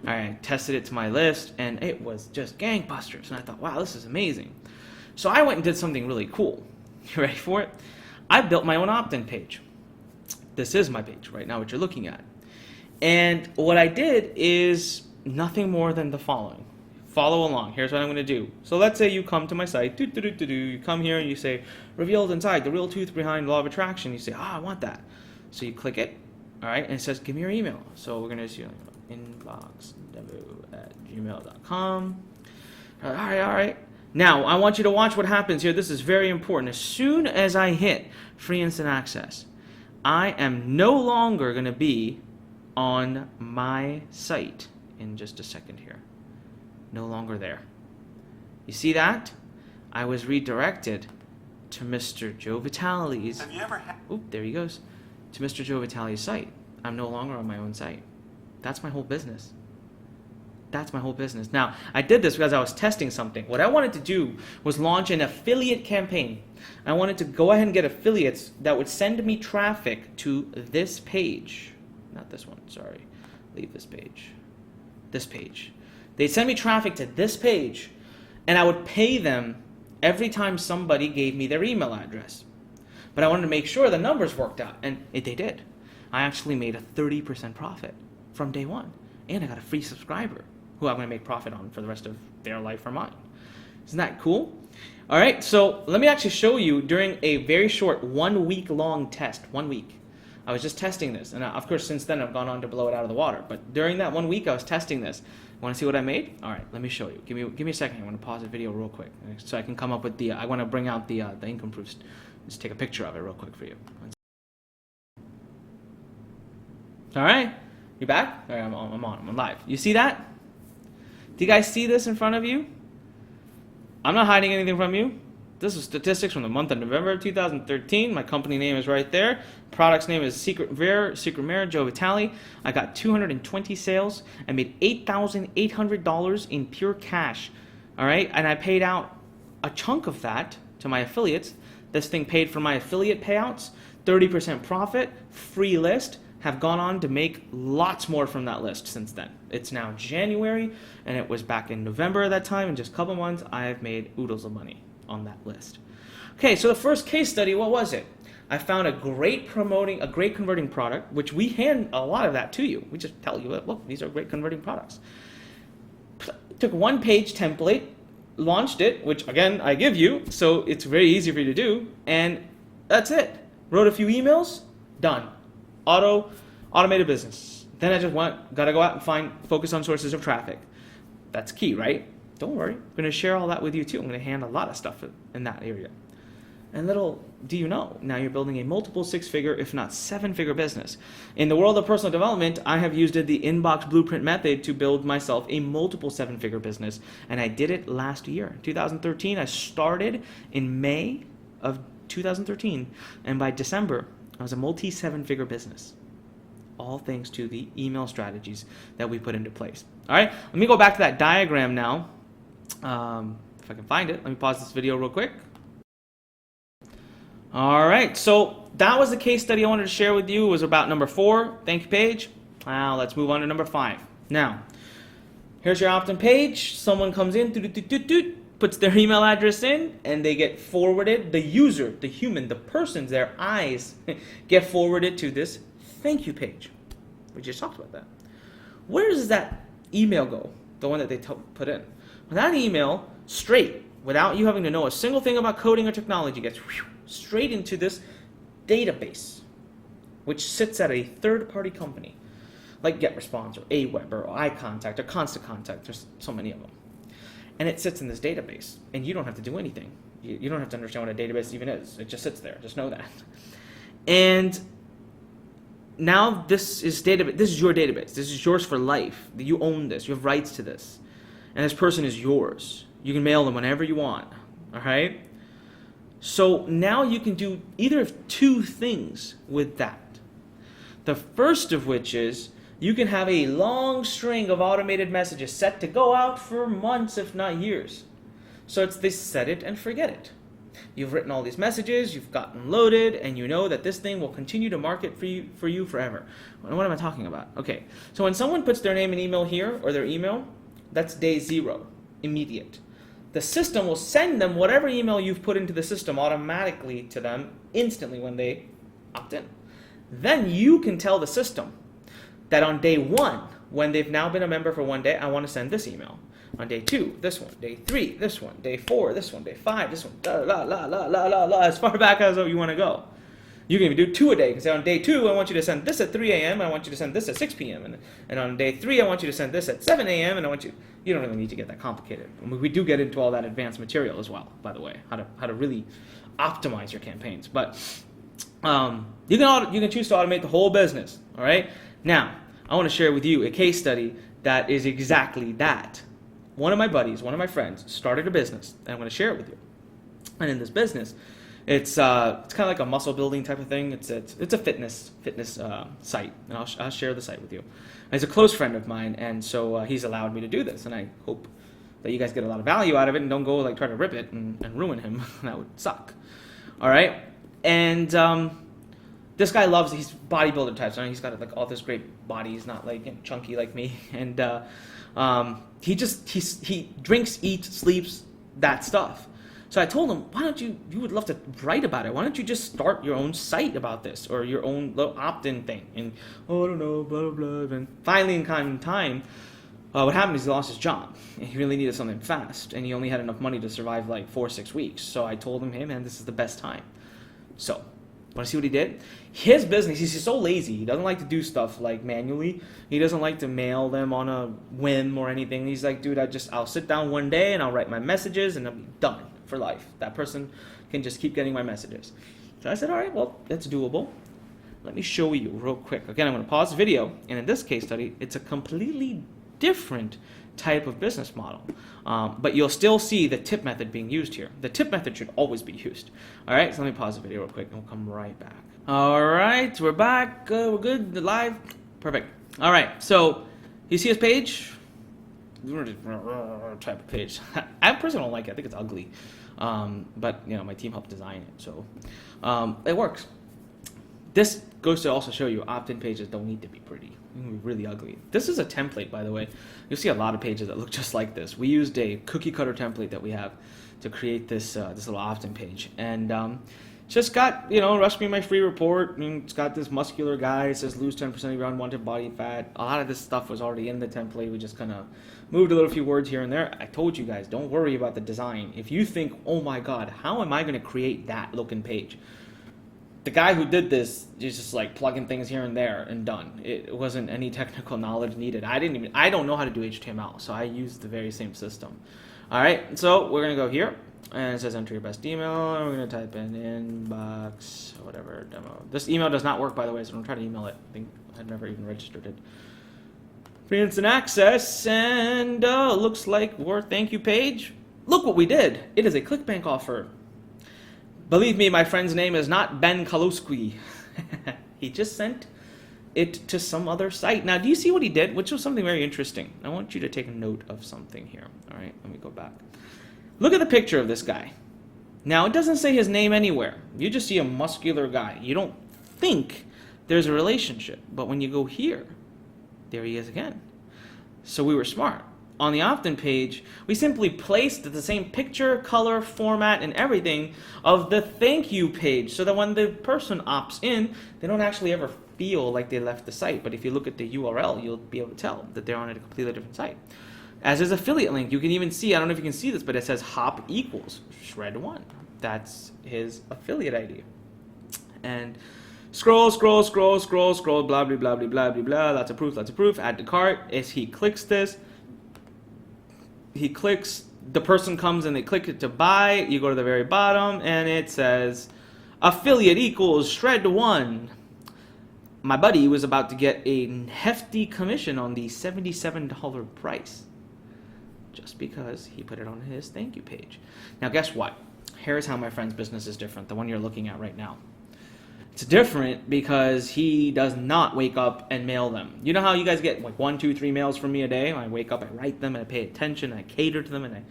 All right. Tested it to my list, and it was just gangbusters. And I thought, wow, this is amazing. So I went and did something really cool. You ready for it? I built my own opt-in page. This is my page right now, what you're looking at. And what I did is nothing more than the following. Follow along. Here's what I'm going to do. So let's say you come to my site. You come here and you say, revealed inside, the real truth behind law of attraction. You say, I want that. So you click it. All right. And it says, give me your email. So we're going to do inboxdevo@gmail.com. All right. Now, I want you to watch what happens here. This is very important. As soon as I hit free instant access, I am no longer going to be on my site in just a second here. No longer there. You see that? I was redirected to Mr. Joe Vitale's. Have you ever had? There he goes. To Mr. Joe Vitale's site. I'm no longer on my own site. That's my whole business. That's my whole business. Now, I did this because I was testing something. What I wanted to do was launch an affiliate campaign. I wanted to go ahead and get affiliates that would send me traffic to this page. Not this one, sorry. Leave this page. This page. They'd send me traffic to this page, and I would pay them every time somebody gave me their email address. But I wanted to make sure the numbers worked out, and they did. I actually made a 30% profit from day one, and I got a free subscriber who I'm going to make profit on for the rest of their life or mine. Isn't that cool? All right, so let me actually show you during a very short 1 week long test. 1 week. I was just testing this, and of course since then I've gone on to blow it out of the water. But during that 1 week I was testing this. Want to see what I made? All right, let me show you. Give me a second. I want to pause the video real quick so I can come up with the. I want to bring out the income proofs. Just take a picture of it real quick for you. All right, you back? All right, I'm live. You see that? Do you guys see this in front of you? I'm not hiding anything from you. This is statistics from the month of November 2013. My company name is right there. Product's name is Secret Mirror, Joe Vitale. I got 220 sales. I made $8,800 in pure cash. All right, and I paid out a chunk of that to my affiliates. This thing paid for my affiliate payouts, 30% profit, free list. Have gone on to make lots more from that list since then. It's now January, and it was back in November at that time. In just a couple months, I have made oodles of money on that list. Okay, so the first case study, what was it? I found a great converting product, which we hand a lot of that to you. We just tell you, look, these are great converting products. Took one page template, launched it, which again, I give you, so it's very easy for you to do, and that's it. Wrote a few emails, done. Automated business. Then I just gotta go out and focus on sources of traffic. That's key, right? Don't worry, I'm gonna share all that with you too. I'm gonna hand a lot of stuff in that area. And little do you know, now you're building a multiple six-figure, if not seven-figure business. In the world of personal development, I have used the inbox blueprint method to build myself a multiple seven-figure business, and I did it last year. 2013, I started in May of 2013, and by December, I was a multi-seven-figure business. All thanks to the email strategies that we put into place. All right, let me go back to that diagram now. If I can find it, let me pause this video real quick. All right, so that was the case study I wanted to share with you. It was about number 4. Thank you, Paige. Now let's move on to number 5. Now, here's your opt-in page. Someone comes in, puts their email address in, and they get forwarded, the user, the human, the person's, their eyes get forwarded to this thank you page. We just talked about that. Where does that email go? The one that they put in. Well, that email, straight, without you having to know a single thing about coding or technology, gets straight into this database, which sits at a third-party company, like GetResponse or Aweber or iContact or Constant Contact. There's so many of them. And it sits in this database, and you don't have to do anything. You don't have to understand what a database even is. It just sits there. Just know that. And now this is your database. This is yours for life. You own this. You have rights to this. And this person is yours. You can mail them whenever you want. All right? So now you can do either of two things with that. The first of which is you can have a long string of automated messages set to go out for months, if not years. So it's this set it and forget it. You've written all these messages, you've gotten loaded, and you know that this thing will continue to market for you forever. What am I talking about? Okay, so when someone puts their name and email here, or their email, that's day 0, immediate. The system will send them whatever email you've put into the system automatically to them instantly when they opt in. Then you can tell the system that on day 1, when they've now been a member for 1 day, I want to send this email. On day 2, this one. Day 3, this one. Day 4, this one. Day 5, this one. As far back as you want to go. You can even do 2 a day. You can say on day 2, I want you to send this at 3 a.m. I want you to send this at 6 p.m. And on day 3, I want you to send this at 7 a.m. And you don't really need to get that complicated. We do get into all that advanced material as well, by the way, how to really optimize your campaigns. But you can choose to automate the whole business. All right. Now, I want to share with you a case study that is exactly that. One of my buddies, one of my friends, started a business, and I'm going to share it with you. And in this business, it's kind of like a muscle building type of thing. It's a fitness site, and I'll share the site with you. He's a close friend of mine, and so he's allowed me to do this, and I hope that you guys get a lot of value out of it, and don't go try to rip it and ruin him. That would suck. All right, and this guy he's bodybuilder type, so he's got all this great body. He's not chunky like me, and He drinks, eats, sleeps, that stuff. So I told him, why don't you would love to write about it. Why don't you just start your own site about this, or your own little opt-in thing? And, oh, I don't know, blah, blah, blah. And finally, in time, what happened is he lost his job. And he really needed something fast. And he only had enough money to survive like 4 or 6 weeks. So I told him, hey, man, this is the best time. So, want to see what he did? His business, he's so lazy. He doesn't like to do stuff like manually. He doesn't like to mail them on a whim or anything. He's like, dude, I'll sit down one day and I'll write my messages and I'll be done for life. That person can just keep getting my messages. So I said, all right, well, that's doable. Let me show you real quick. Again, I'm going to pause the video. And in this case study, it's a completely different type of business model. But you'll still see the tip method being used here. The tip method should always be used. All right, so let me pause the video real quick and we'll come right back. All right, we're back. We're good, live. Perfect. All right, so you see his page? Type of page. I personally don't like it. I think it's ugly. But, you know, my team helped design it, so it works. This goes to also show you opt-in pages don't need to be pretty. They can be really ugly. This is a template, by the way. You'll see a lot of pages that look just like this. We used a cookie cutter template that we have to create this this little opt-in page, and it's just got, you know, rush me my free report, and it's got this muscular guy. It says lose 10% of your unwanted body fat. A lot of this stuff was already in the template. We just kind of moved a little few words here and there. I told you guys, don't worry about the design. If you think, oh my God, how am I going to create that looking page? The guy who did this is just like plugging things here and there and done. It wasn't any technical knowledge needed. I don't know how to do HTML, so I used the very same system. All right, so we're gonna go here, and it says enter your best email, and we're gonna type in inbox, whatever, demo. This email does not work, by the way, so don't try to email it. I think I've never even registered it. Free instant access, and looks like our thank you page. Look what we did. It is a ClickBank offer. Believe me, my friend's name is not Ben Kalowski. He just sent it to some other site. Now, do you see what he did? Which was something very interesting. I want you to take a note of something here. All right, let me go back. Look at the picture of this guy. Now, it doesn't say his name anywhere. You just see a muscular guy. You don't think there's a relationship. But when you go here, there he is again. So we were smart. On the opt-in page, we simply placed the same picture, color, format, and everything of the thank you page, so that when the person opts in, they don't actually ever feel like they left the site. But if you look at the URL, you'll be able to tell that they're on a completely different site. As his affiliate link, you can even see, I don't know if you can see this, but it says hop equals shred1. That's his affiliate ID. And scroll, blah, blah, blah, blah, blah, blah, blah, lots of proof, add to cart. As he clicks this, the person comes and they click it to buy. You go to the very bottom and it says affiliate equals shred1. My buddy was about to get a hefty commission on the $77 price just because he put it on his thank you page. Now guess what? Here's how my friend's business is different, the one you're looking at right now. It's different because he does not wake up and mail them. You know how you guys get like 1, 2, 3 mails from me a day? I wake up, I write them, and I pay attention, and I cater to them, and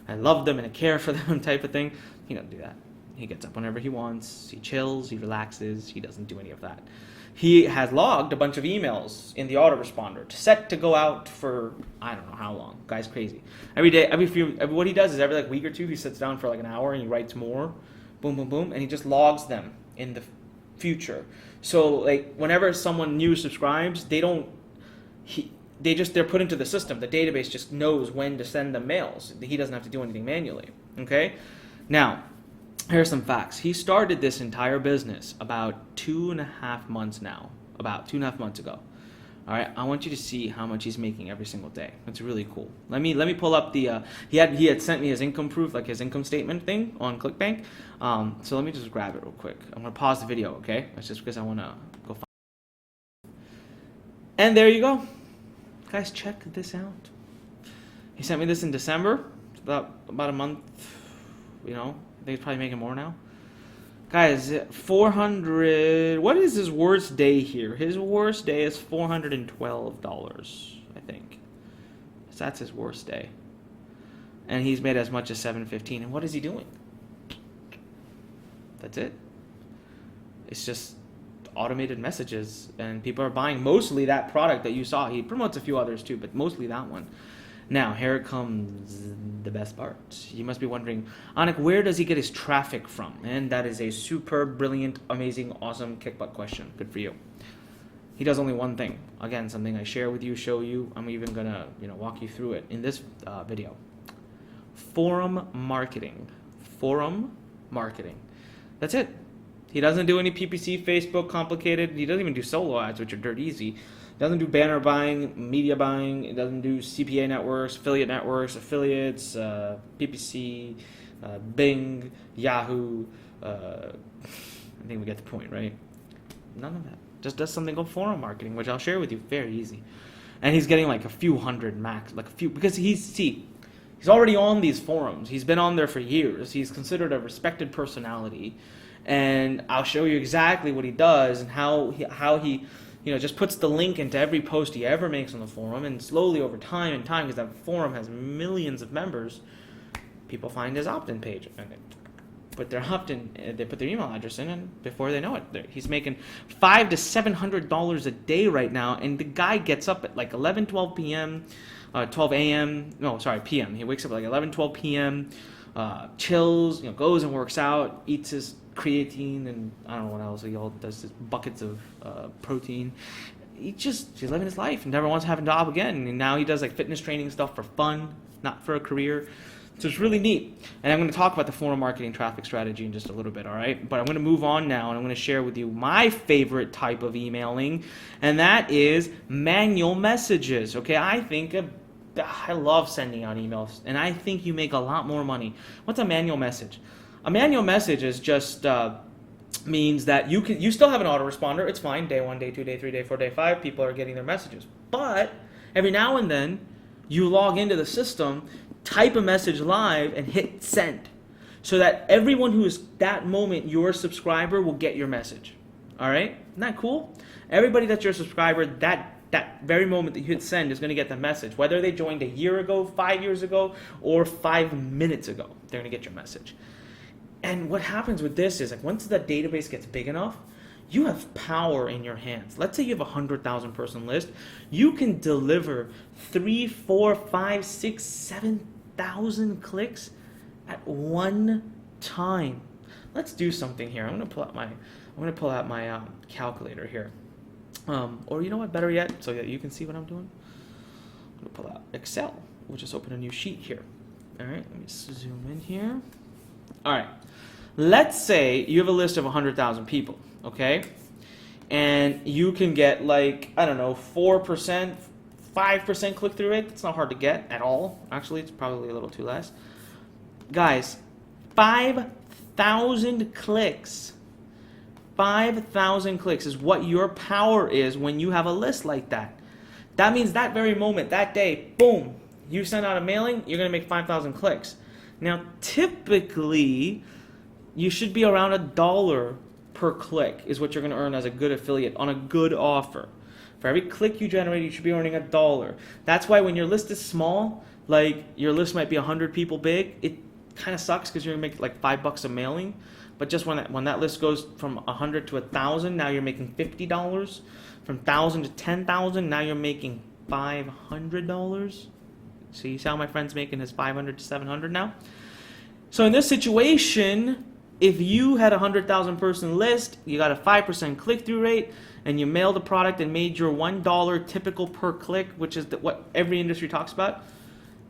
I love them, and I care for them type of thing. He doesn't do that. He gets up whenever he wants. He chills. He relaxes. He doesn't do any of that. He has logged a bunch of emails in the autoresponder set to go out for I don't know how long. Guy's crazy. Every day, what he does is every like week or two, he sits down for like an hour and he writes more. Boom, boom, boom, and he just logs them in the future. So like whenever someone new subscribes, they're put into the system. The database just knows when to send them mails. He doesn't have to do anything manually. Okay? Now, here are some facts. He started this entire business about 2.5 months now. About 2.5 months ago. All right, I want you to see how much he's making every single day. It's really cool. Let me pull up the. He had sent me his income proof, like his income statement thing on ClickBank. So let me just grab it real quick. I'm gonna pause the video, okay? That's just because I wanna go find it. And there you go, guys. Check this out. He sent me this in December. It's about a month. You know, I think he's probably making more now. Guys, 400, what is his worst day here? His worst day is $412, I think. So that's his worst day. And he's made as much as $715. And what is he doing? That's it. It's just automated messages, and people are buying mostly that product that you saw. He promotes a few others too, but mostly that one. Now, here comes the best part. You must be wondering, Anik, where does he get his traffic from? And that is a super brilliant, amazing, awesome kick butt question. Good for you. He does only one thing. Again, something I share with you, show you. I'm even gonna, walk you through it in this video. Forum marketing. Forum marketing. That's it. He doesn't do any PPC, Facebook, complicated. He doesn't even do solo ads, which are dirt easy. Doesn't do banner buying, media buying. It doesn't do CPA networks, affiliates, PPC, Bing, Yahoo. I think we get the point, right? None of that. Just does something called forum marketing, which I'll share with you. Very easy. And he's getting like a few hundred max, because he's already on these forums. He's been on there for years. He's considered a respected personality. And I'll show you exactly what he does and how he just puts the link into every post he ever makes on the forum, and slowly over time, because that forum has millions of members, people find his opt-in page and they put their they put their email address in, and before they know it, he's making $500 to $700 a day right now. And the guy gets up at like 12 p.m., 12 a.m. No, sorry, p.m. He wakes up at like 12 p.m., chills, goes and works out, eats his creatine, and I don't know what else. He all does his buckets of protein. He's living his life and never wants to have a job again. And now he does like fitness training stuff for fun, not for a career. So it's really neat. And I'm going to talk about the forum marketing traffic strategy in just a little bit, all right? But I'm going to move on now, and I'm going to share with you my favorite type of emailing, and that is manual messages. Okay, I love sending out emails, and I think you make a lot more money. What's a manual message? A manual message is just means that you still have an autoresponder. It's fine. Day 1, day 2, day 3, day 4, day 5, people are getting their messages. But every now and then, you log into the system, type a message live, and hit send, so that everyone who is that moment your subscriber will get your message. All right? Isn't that cool? Everybody that's your subscriber, that very moment that you hit send is going to get the message. Whether they joined a year ago, 5 years ago, or 5 minutes ago, they're going to get your message. And what happens with this is, like, once the database gets big enough, you have power in your hands. Let's say you have a 100,000 person list. You can deliver 3, 4, 5, 6, 7,000 clicks at one time. Let's do something here. I'm going to pull out my calculator here. Or you know what? Better yet, so that you can see what I'm doing. I'm going to pull out Excel. We'll just open a new sheet here. All right. Let me zoom in here. All right. Let's say you have a list of 100,000 people, okay? And you can get 4%, 5% click-through rate. It's not hard to get at all. Actually, it's probably a little too less. Guys, 5,000 clicks. 5,000 clicks is what your power is when you have a list like that. That means that very moment, that day, boom, you send out a mailing, you're going to make 5,000 clicks. Now, typically, you should be around $1 per click is what you're going to earn as a good affiliate on a good offer. For every click you generate, you should be earning $1. That's why when your list is small, like your list might be 100 people big, it kind of sucks because you're going to make like $5 a mailing. But just when that list goes from 100 to 1,000, now you're making $50. From 1,000 to 10,000, now you're making $500. So you see how my friend's making his 500 to 700 now? So in this situation, if you had a 100,000 person list, you got a 5% click-through rate, and you mailed a product and made your $1 typical per click, which is what every industry talks about,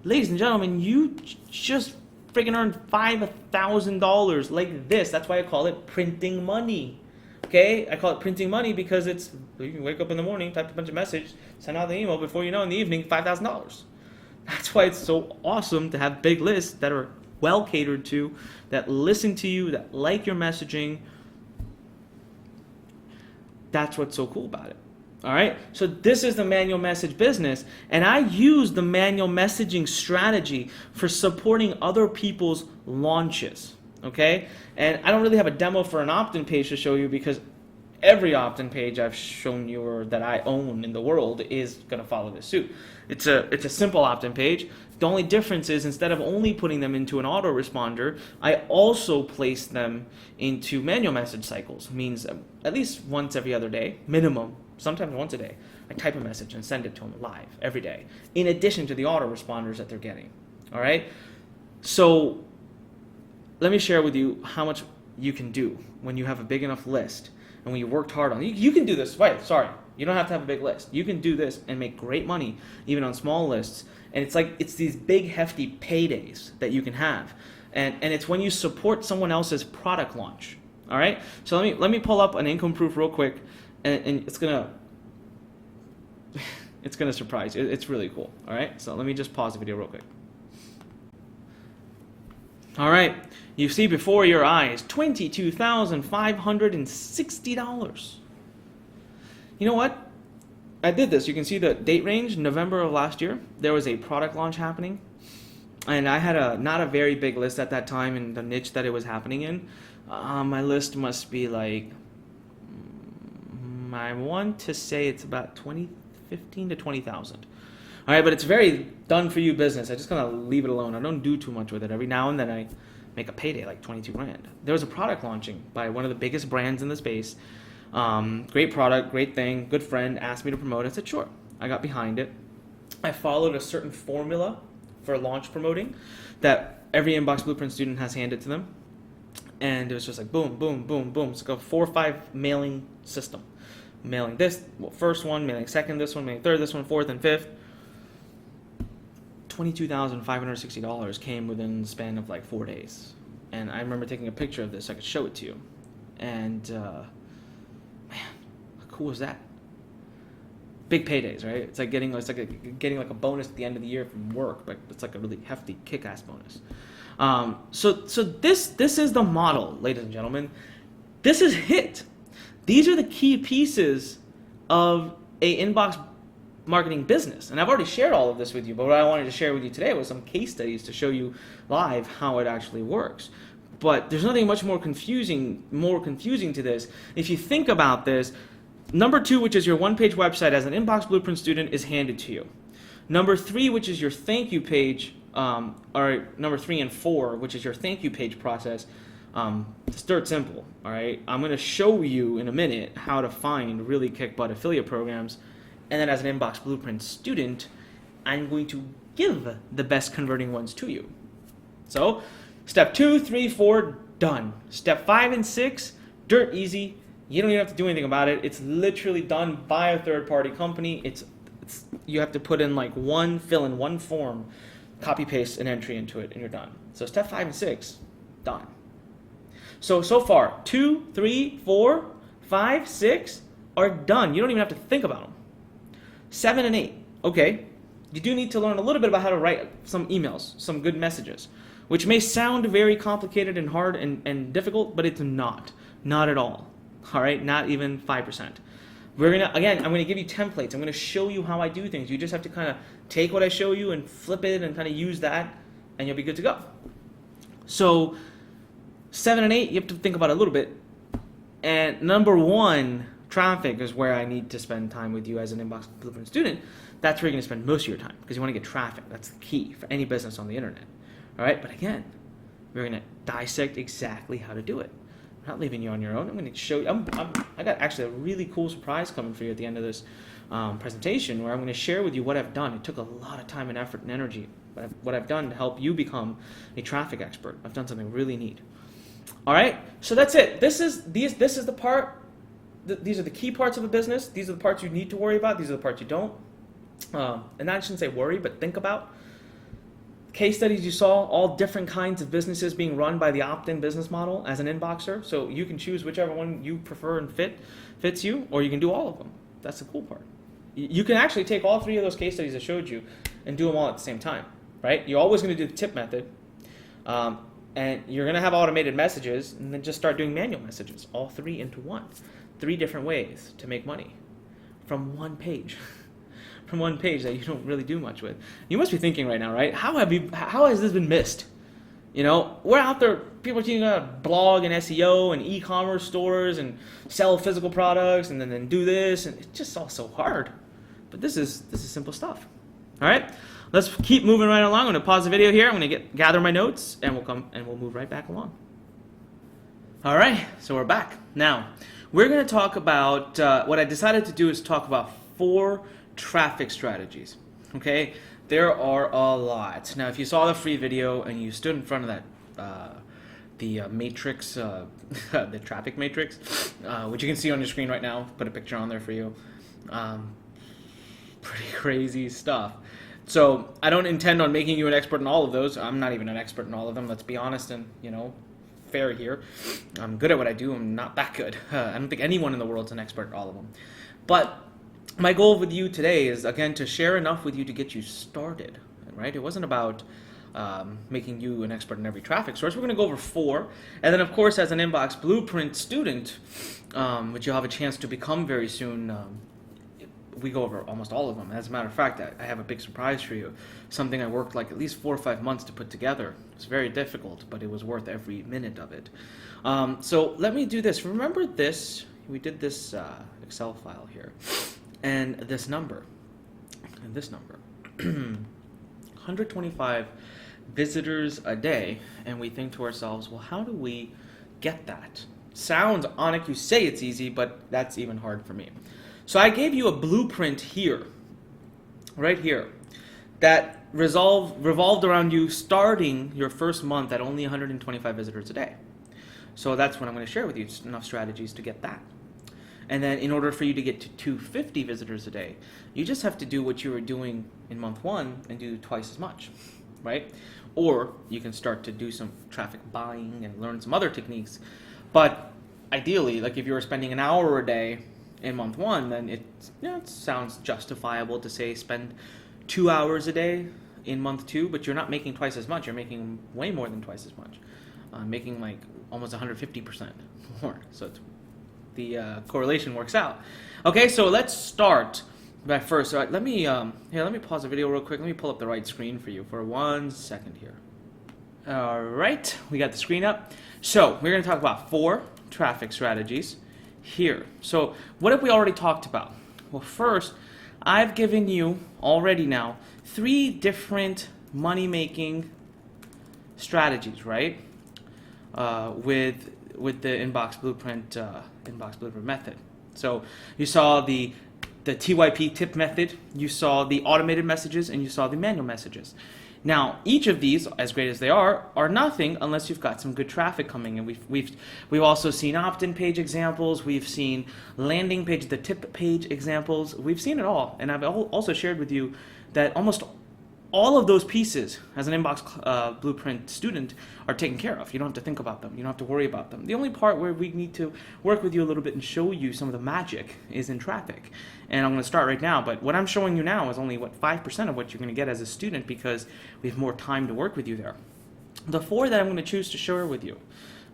ladies and gentlemen, you just freaking earned $5,000 like this. That's why I call it printing money. Okay? I call it printing money because you can wake up in the morning, type a bunch of messages, send out the email, before you know, in the evening, $5,000. That's why it's so awesome to have big lists that are well catered to, that listen to you, that like your messaging. That's what's so cool about it. All right? So this is the manual message business, and I use the manual messaging strategy for supporting other people's launches. Okay? And I don't really have a demo for an opt-in page to show you because every opt-in page I've shown you or that I own in the world is going to follow this suit. It's a simple opt-in page. The only difference is instead of only putting them into an autoresponder, I also place them into manual message cycles. It means at least once every other day, minimum, sometimes once a day. I type a message and send it to them live every day, in addition to the autoresponders that they're getting. All right? So let me share with you how much you can do when you have a big enough list and when you worked hard on it. You can do this. Wait, sorry. You don't have to have a big list. You can do this and make great money even on small lists. And it's these big hefty paydays that you can have. And it's when you support someone else's product launch. All right? So let me pull up an income proof real quick, and it's gonna surprise you. It's really cool. All right? So let me just pause the video real quick. All right, you see before your eyes, $22,560. You know what? I did this. You can see the date range, November of last year. There was a product launch happening, and I had not a very big list at that time in the niche that it was happening in. My list must be like, I want to say it's about 15 to 20,000. All right, but it's very done for you business. I just kind of leave it alone. I don't do too much with it. Every now and then I make a payday like 22 grand. There was a product launching by one of the biggest brands in the space. Great product, great thing. Good friend asked me to promote. I said, sure. I got behind it. I followed a certain formula for launch promoting that every Inbox Blueprint student has handed to them. And it was just like boom, boom, boom, boom. It's like a 4 or 5 mailing system. Mailing this, first one, mailing second, this one, mailing third, this one, fourth, and fifth. $22,560 came within the span of like 4 days. And I remember taking a picture of this so I could show it to you. And man, how cool is that? Big paydays, right? It's like getting like a bonus at the end of the year from work, but it's like a really hefty kick-ass bonus. So this is the model, ladies and gentlemen. This is it. These are the key pieces of a inbox marketing business. And I've already shared all of this with you, but what I wanted to share with you today was some case studies to show you live how it actually works. But there's nothing much more confusing to this. If you think about this, number 2, which is your one-page website as an Inbox Blueprint student, is handed to you. Number 3, which is your thank you page, or number 3 and 4, which is your thank you page process, it's dirt simple, all right? I'm going to show you in a minute how to find really kick-butt affiliate programs. And then as an Inbox Blueprint student, I'm going to give the best converting ones to you. So step 2, 3, 4, done. Step 5 and 6, dirt easy. You don't even have to do anything about it. It's literally done by a third-party company. You have to put in fill in one form, copy paste an entry into it, and you're done. So step 5 and 6, done. So far, 2, 3, 4, 5, 6 are done. You don't even have to think about them. 7 and 8, okay. You do need to learn a little bit about how to write some emails, some good messages, which may sound very complicated and hard and difficult, but it's not at all. All right, not even 5%. I'm gonna give you templates. I'm gonna show you how I do things. You just have to kind of take what I show you and flip it and kind of use that, and you'll be good to go. So 7 and 8, you have to think about it a little bit. And number 1, traffic is where I need to spend time with you as an Inbox Blueprint student. That's where you're going to spend most of your time because you want to get traffic. That's the key for any business on the internet. All right, but again, we're going to dissect exactly how to do it. I'm not leaving you on your own. I'm going to show you. I got actually a really cool surprise coming for you at the end of this presentation where I'm going to share with you what I've done. It took a lot of time and effort and energy, but what I've done to help you become a traffic expert. I've done something really neat. All right, so that's it. This is the part. These are the key parts of a business. These are the parts you need to worry about. These are the parts you don't. And I shouldn't say worry, but think about. Case studies you saw, all different kinds of businesses being run by the opt-in business model as an inboxer. So you can choose whichever one you prefer and fits you, or you can do all of them. That's the cool part. You can actually take all 3 of those case studies I showed you and do them all at the same time, right? You're always going to do the tip method. And you're going to have automated messages, and then just start doing manual messages, all 3 into one. 3 different ways to make money from one page. From one page that you don't really do much with. You must be thinking right now, right? How has this been missed? You know, we're out there, people are teaching you how to blog and SEO and e-commerce stores and sell physical products and then do this, and it's just all so hard. But this is simple stuff. All right, let's keep moving right along. I'm going to pause the video here. I'm going to gather my notes, and we'll move right back along. All right, so we're back. Now, we're going to talk about, what I decided to do is talk about 4 traffic strategies, okay? There are a lot. Now, if you saw the free video and you stood in front of that, the matrix, the traffic matrix, which you can see on your screen right now, put a picture on there for you. Pretty crazy stuff. So I don't intend on making you an expert in all of those. I'm not even an expert in all of them. Let's be honest and, fair here. I'm good at what I do. I'm not that good. I don't think anyone in the world's an expert in all of them. But my goal with you today is, again, to share enough with you to get you started, right? It wasn't about making you an expert in every traffic source. We're going to go over 4. And then, of course, as an Inbox Blueprint student, which you'll have a chance to become very soon, we go over almost all of them. As a matter of fact, I have a big surprise for you. Something I worked like at least 4 or 5 months to put together. It's very difficult, but it was worth every minute of it. So let me do this. Remember this? We did this Excel file here. And this number. 125 visitors a day. And we think to ourselves, well, how do we get that? Sounds, Anik, you say it's easy, but that's even hard for me. So I gave you a blueprint here, right here, that revolved around you starting your first month at only 125 visitors a day. So that's what I'm going to share with you, enough strategies to get that. And then in order for you to get to 250 visitors a day, you just have to do what you were doing in month 1 and do twice as much, right? Or you can start to do some traffic buying and learn some other techniques. But ideally, like if you were spending an hour a day in month 1, then it sounds justifiable to say spend 2 hours a day in month 2, but you're not making twice as much. You're making way more than twice as much, making like almost 150% more. So the correlation works out. Okay, so let's start by first. All right, let me pause the video real quick. Let me pull up the right screen for you for 1 second here. All right, we got the screen up. So we're going to talk about 4 traffic strategies here. So what have we already talked about? Well, first, I've given you already now 3 different money-making strategies, right? With the Inbox Blueprint method. So you saw the TYP tip method, you saw the automated messages, and you saw the manual messages. Now, each of these, as great as they are nothing unless you've got some good traffic coming in. We've also seen opt-in page examples. We've seen landing page, the tip page examples. We've seen it all, and I've also shared with you that almost all of those pieces, as an Inbox Blueprint student, are taken care of. You don't have to think about them. You don't have to worry about them. The only part where we need to work with you a little bit and show you some of the magic is in traffic. And I'm going to start right now, but what I'm showing you now is only, 5% of what you're going to get as a student because we have more time to work with you there. The 4 that I'm going to choose to share with you,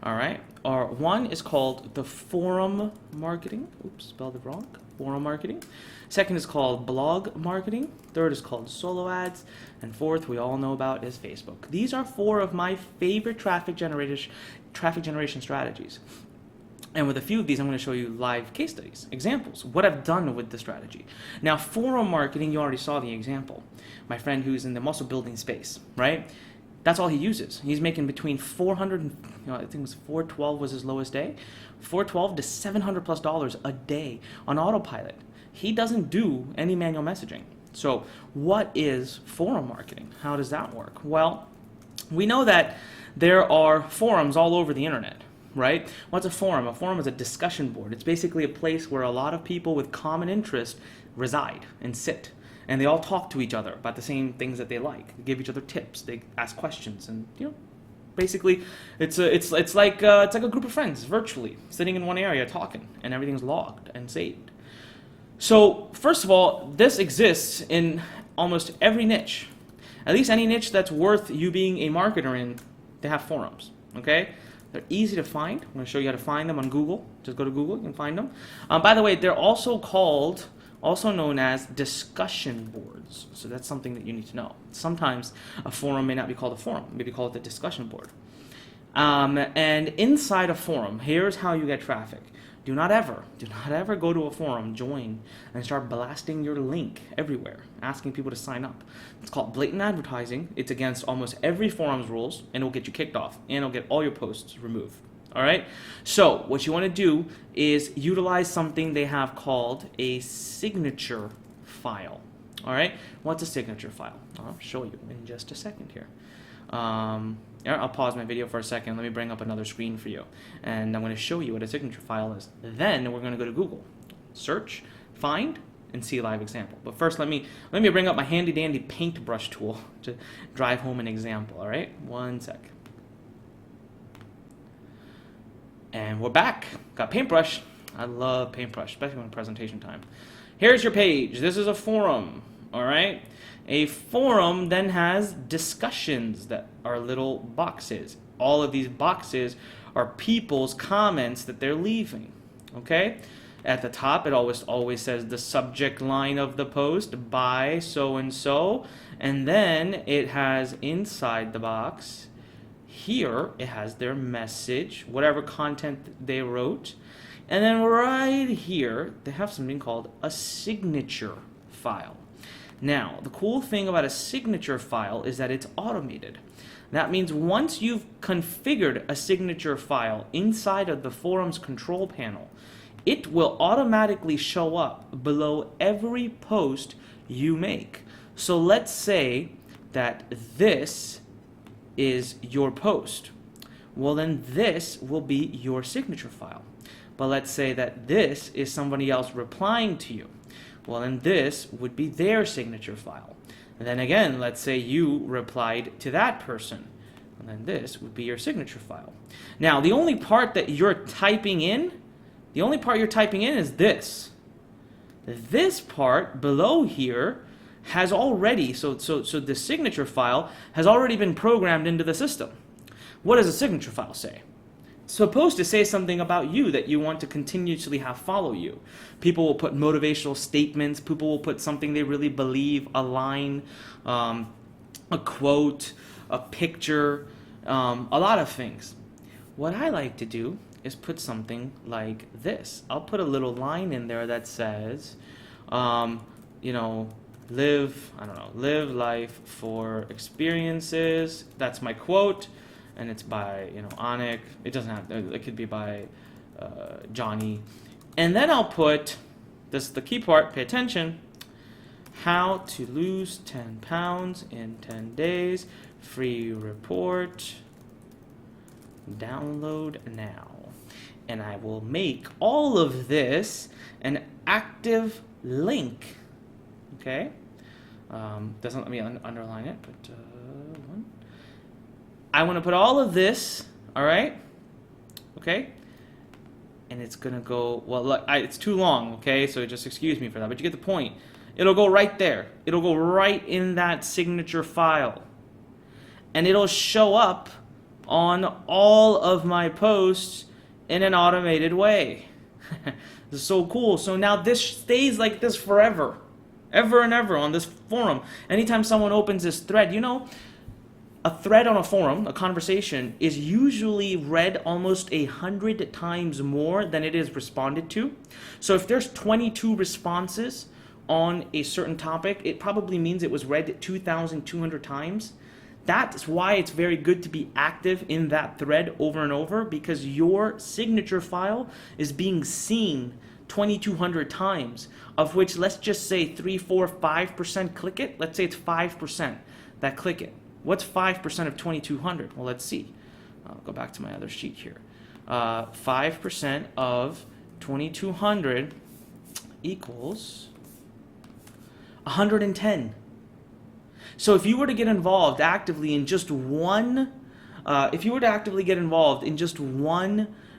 all right, are, 1 is called the forum marketing. Oops, spelled it wrong. Forum marketing. 2nd is called blog marketing. 3rd is called solo ads. And 4th, we all know about, is Facebook. These are 4 of my favorite traffic generation strategies. And with a few of these, I'm going to show you live case studies, examples, what I've done with the strategy. Now, forum marketing, you already saw the example. My friend who's in the muscle building space, right? That's all he uses. He's making between 400 and, I think it was 412 was his lowest day, 412 to $700+ a day on autopilot. He doesn't do any manual messaging. So what is forum marketing? How does that work? Well, we know that there are forums all over the internet, right? What's a forum? A forum is a discussion board. It's basically a place where a lot of people with common interest reside and sit. And they all talk to each other about the same things that they like. They give each other tips. They ask questions, and basically, it's like a group of friends virtually sitting in one area talking, and everything's logged and saved. So first of all, this exists in almost every niche. At least any niche that's worth you being a marketer in, they have forums. Okay, they're easy to find. I'm going to show you how to find them on Google. Just go to Google, you can find them. By the way, they're also called also known as discussion boards. So that's something that you need to know. Sometimes a forum may not be called a forum, maybe call it the discussion board. And inside a forum, here's how you get traffic. Do not ever go to a forum, join, and start blasting your link everywhere, asking people to sign up. It's called blatant advertising. It's against almost every forum's rules, and it'll get you kicked off, and it'll get all your posts removed. All right? So what you want to do is utilize something they have called a signature file. All right? What's a signature file? I'll show you in just a second here. I'll pause my video for a second. Let me bring up another screen for you. And I'm going to show you what a signature file is. Then we're going to go to Google, search, find, and see a live example. But first, let me bring up my handy dandy paintbrush tool to drive home an example. All right, one sec. And we're back. Got paintbrush. I love paintbrush, especially when presentation time. Here's your page. This is a forum. All right. A forum then has discussions that are little boxes. All of these boxes are people's comments that they're leaving. Okay? At the top, it always says the subject line of the post by so and so, and then it has inside the box here it has their message, whatever content they wrote, and then right here they have something called a signature file. Now, the cool thing about a signature file is that it's automated. That means once you've configured a signature file inside of the forum's control panel, it will automatically show up below every post you make. So let's say that this is your post. Well, then this will be your signature file. But let's say that this is somebody else replying to you. Well, then this would be their signature file. And then again, let's say you replied to that person. And then this would be your signature file. Now, the only part that you're typing in, is this. This part below here has already, so the signature file has already been programmed into the system. What does a signature file say? Supposed to say something about you that you want to continuously have follow you. People will put motivational statements. People will put something they really believe, a line, a quote, a picture, a lot of things. What I like to do is put something like this. I'll put a little line in there that says, live life for experiences. That's my quote. And it's by, Anik. It doesn't have, it could be by Johnny. And then I'll put, this is the key part, pay attention, how to lose 10 pounds in 10 days, free report, download now. And I will make all of this an active link, okay? Doesn't let me underline it, but one. I want to put all of this, all right? Okay? And it's going to go, well, look, it's too long, okay? So just excuse me for that, but you get the point. It'll go right there. It'll go right in that signature file. And it'll show up on all of my posts in an automated way. This is so cool. So now this stays like this forever. Ever and ever on this forum. Anytime someone opens this thread, a thread on a forum, a conversation, is usually read almost 100 times more than it is responded to. So if there's 22 responses on a certain topic, it probably means it was read 2,200 times. That's why it's very good to be active in that thread over and over, because your signature file is being seen 2,200 times, of which let's just say 3, 4, 5% click it. Let's say it's 5% that click it. What's 5% of 2,200? Well, let's see. I'll go back to my other sheet here. 5% of 2,200 equals 110. So if you were to get involved actively in just one,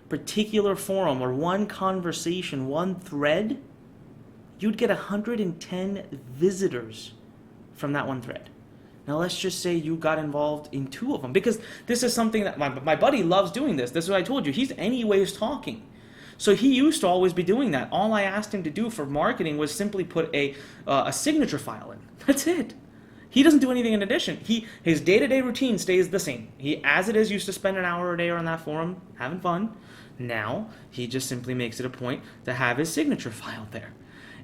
particular forum or one conversation, one thread, you'd get 110 visitors from that one thread. Now let's just say you got involved in 2 of them, because this is something that my buddy loves doing this. This is what I told you. He's anyways talking. So he used to always be doing that. All I asked him to do for marketing was simply put a signature file in. That's it. He doesn't do anything in addition. His day-to-day routine stays the same. He, as it is, used to spend an hour a day on that forum having fun. Now, he just simply makes it a point to have his signature file there.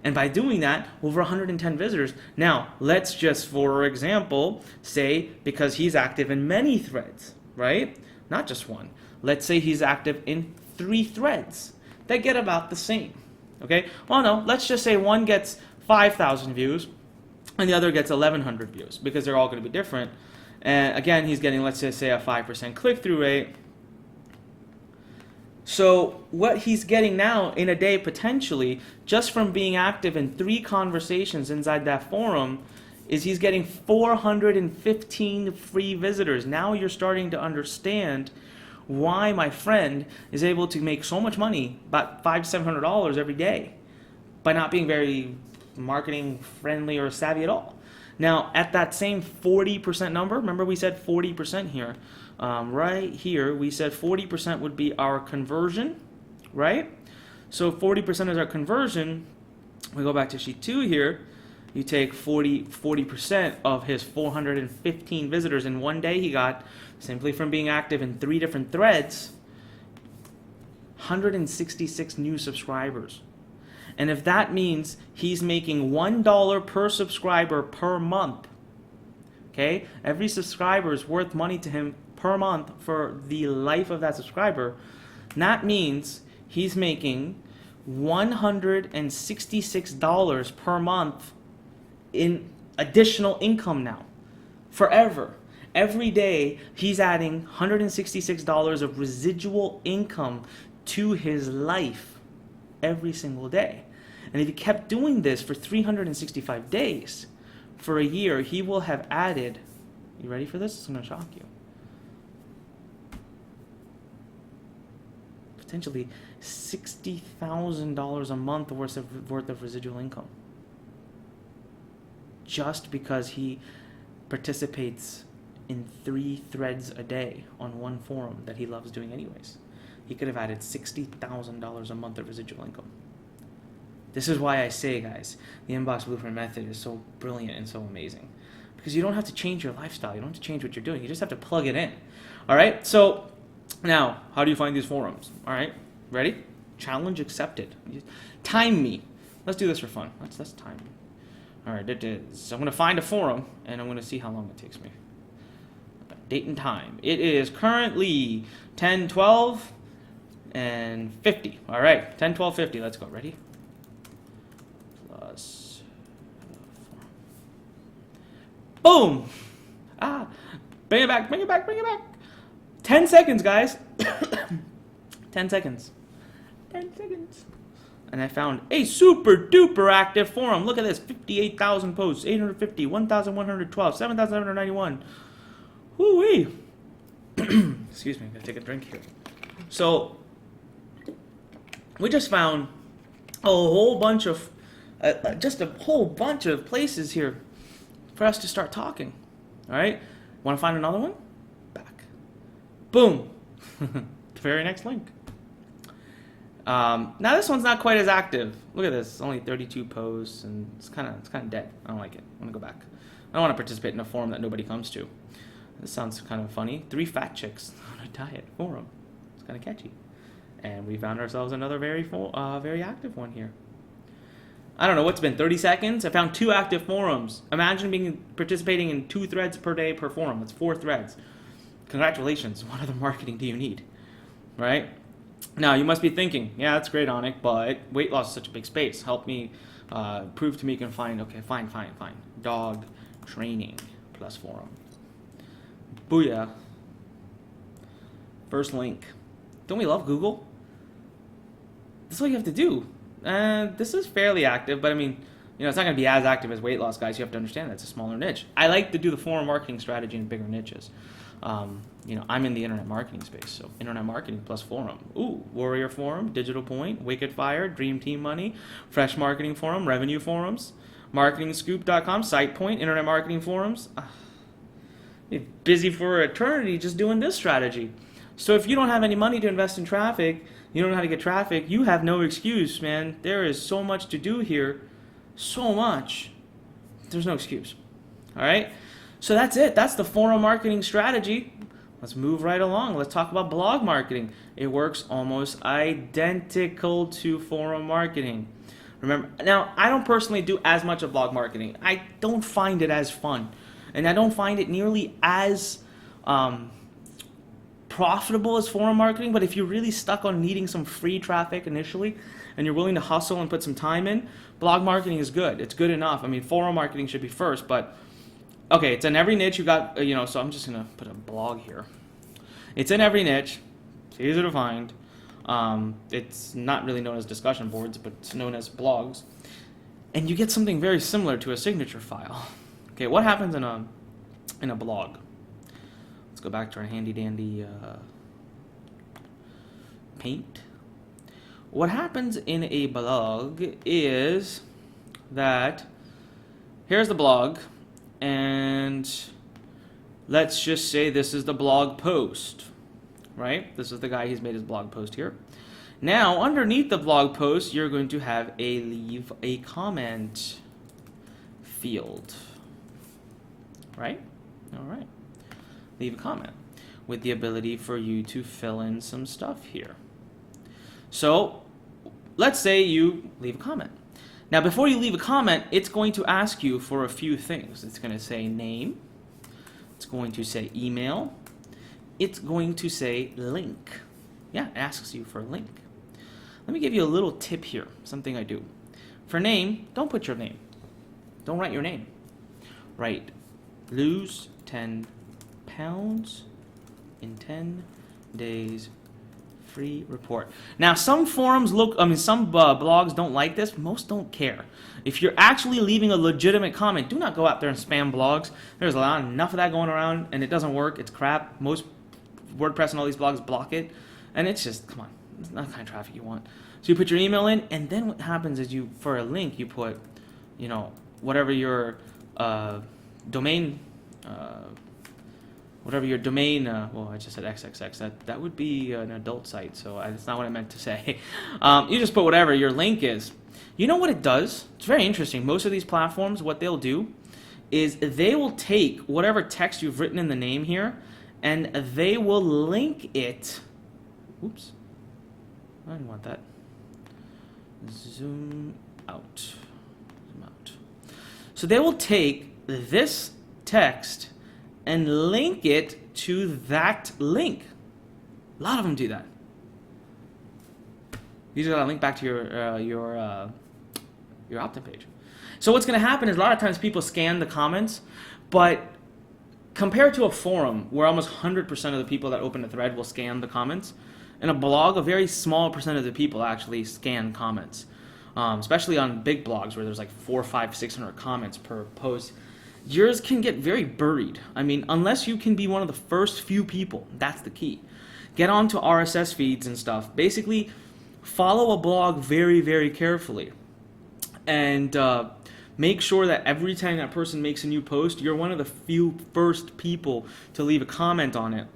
And by doing that, over 110 visitors. Now, let's just, for example, say because he's active in many threads, right? Not just one. Let's say he's active in 3 threads. They get about the same, okay? Well, no, let's just say one gets 5,000 views and the other gets 1,100 views because they're all going to be different. And again, he's getting, let's just say, a 5% click-through rate. So what he's getting now in a day potentially, just from being active in 3 conversations inside that forum, is he's getting 415 free visitors. Now you're starting to understand why my friend is able to make so much money, about $500 to $700 every day, by not being very marketing friendly or savvy at all. Now, at that same 40% number, remember we said 40% here, right here, we said 40% would be our conversion, right? So 40% is our conversion. We go back to sheet 2 here. You take 40% of his 415 visitors in one day he got, simply from being active in 3 different threads, 166 new subscribers. And if that means he's making $1 per subscriber per month, okay, every subscriber is worth money to him per month for the life of that subscriber, that means he's making $166 per month in additional income now, forever. Every day he's adding $166 of residual income to his life every single day. And if he kept doing this for 365 days, for a year, he will have added, you ready for this? It's going to shock you. Potentially $60,000 a month worth of residual income. Just because he participates in 3 threads a day on one forum that he loves doing anyways. He could have added $60,000 a month of residual income. This is why I say, guys, the Inbox Blueprint method is so brilliant and so amazing. Because you don't have to change your lifestyle. You don't have to change what you're doing. You just have to plug it in. All right? So, now, how do you find these forums? All right? Ready? Challenge accepted. Time me. Let's do this for fun. Let's time me. All right, it is. I'm going to find a forum, and I'm going to see how long it takes me. Date and time. It is currently 10:12 and 50. All right, 10:12:50. Let's go. Ready? Plus. Boom! Bring it back, bring it back, bring it back. 10 seconds, guys. 10 seconds. 10 seconds. And I found a super duper active forum. Look at this. 58,000 posts, 850, 1,112, 7,791. Woo-wee. Excuse me, I gotta take a drink here. So, we just found a whole bunch of, just a whole bunch of places here for us to start talking. All right? Want to find another one? Back. Boom. The very next link. Now this one's not quite as active. Look at this. It's only 32 posts, and it's kind of dead. I don't like it. I want to go back. I don't want to participate in a forum that nobody comes to. This sounds kind of funny. 3 fat chicks on a diet forum. It's kind of catchy. And we found ourselves another very active one here. I don't know what's been 30 seconds. I found 2 active forums. Imagine participating in 2 threads per day per forum. That's 4 threads. Congratulations. What other marketing do you need? Right? Now, you must be thinking, yeah, that's great, Onik, but weight loss is such a big space. Help me prove to me you can find, okay, fine. Dog training plus forum. Booyah. First link. Don't we love Google? This is what you have to do. This is fairly active, but I mean, it's not going to be as active as weight loss, guys. You have to understand that's a smaller niche. I like to do the forum marketing strategy in bigger niches. I'm in the internet marketing space, so internet marketing plus forum. Ooh, Warrior Forum, Digital Point, Wicked Fire, Dream Team Money, Fresh Marketing Forum, Revenue Forums, MarketingScoop.com, SitePoint, Internet Marketing Forums. Busy for eternity just doing this strategy. So if you don't have any money to invest in traffic, you don't know how to get traffic, you have no excuse, man. There is so much to do here. So much. There's no excuse. All right? So that's it. That's the forum marketing strategy. Let's move right along. Let's talk about blog marketing. It works almost identical to forum marketing. Remember, now I don't personally do as much of blog marketing. I don't find it as fun, and I don't find it nearly as profitable as forum marketing. But if you're really stuck on needing some free traffic initially, and you're willing to hustle and put some time in, blog marketing is good. It's good enough. I mean, forum marketing should be first, but okay, it's in every niche. You got, so I'm just gonna put a blog here. It's in every niche. It's easy to find. It's not really known as discussion boards, but it's known as blogs. And you get something very similar to a signature file. Okay, what happens in a blog? Let's go back to our handy dandy Paint. What happens in a blog is that here's the blog, and let's just say this is the blog post, right? This is the guy, he's made his blog post here. Now, underneath the blog post, you're going to have a leave a comment field, right? All right. Leave a comment with the ability for you to fill in some stuff here. So, let's say you leave a comment. Now, before you leave a comment, it's going to ask you for a few things. It's going to say name. It's going to say email. It's going to say link. Yeah, it asks you for a link. Let me give you a little tip here, something I do. For name, don't put your name. Don't write your name. Write lose 10 pounds in 10 days. Free report. Now, some forums some blogs don't like this. Most don't care. If you're actually leaving a legitimate comment, do not go out there and spam blogs. There's enough of that going around, and it doesn't work. It's crap. Most WordPress and all these blogs block it, and it's just, come on, it's not the kind of traffic you want. So you put your email in, and then what happens is for a link, you put, whatever your domain. Whatever your domain, well, I just said XXX. That would be an adult site, so that's not what I meant to say. You just put whatever your link is. You know what it does? It's very interesting. Most of these platforms, what they'll do is they will take whatever text you've written in the name here, and they will link it. Oops. I didn't want that. Zoom out. Zoom out. So they will take this text and link it to that link. A lot of them do that. You just gotta link back to your opt-in page. So what's gonna happen is a lot of times people scan the comments, but compared to a forum where almost 100% of the people that open a thread will scan the comments, in a blog, a very small percent of the people actually scan comments, especially on big blogs where there's like 400, 500, 600 comments per post. Yours can get very buried. I mean, unless you can be one of the first few people, that's the key. Get onto RSS feeds and stuff. Basically, follow a blog very, very carefully. And make sure that every time that person makes a new post, you're one of the few first people to leave a comment on it.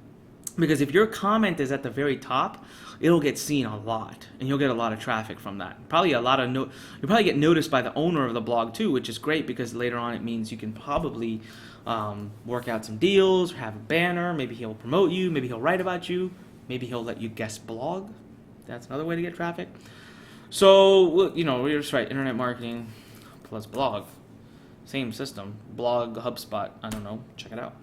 Because if your comment is at the very top, it'll get seen a lot, and you'll get a lot of traffic from that. Probably you'll probably get noticed by the owner of the blog too, which is great because later on it means you can probably work out some deals, have a banner. Maybe he'll promote you. Maybe he'll write about you. Maybe he'll let you guest blog. That's another way to get traffic. So we're just right. Internet marketing plus blog, same system. Blog, HubSpot. I don't know. Check it out.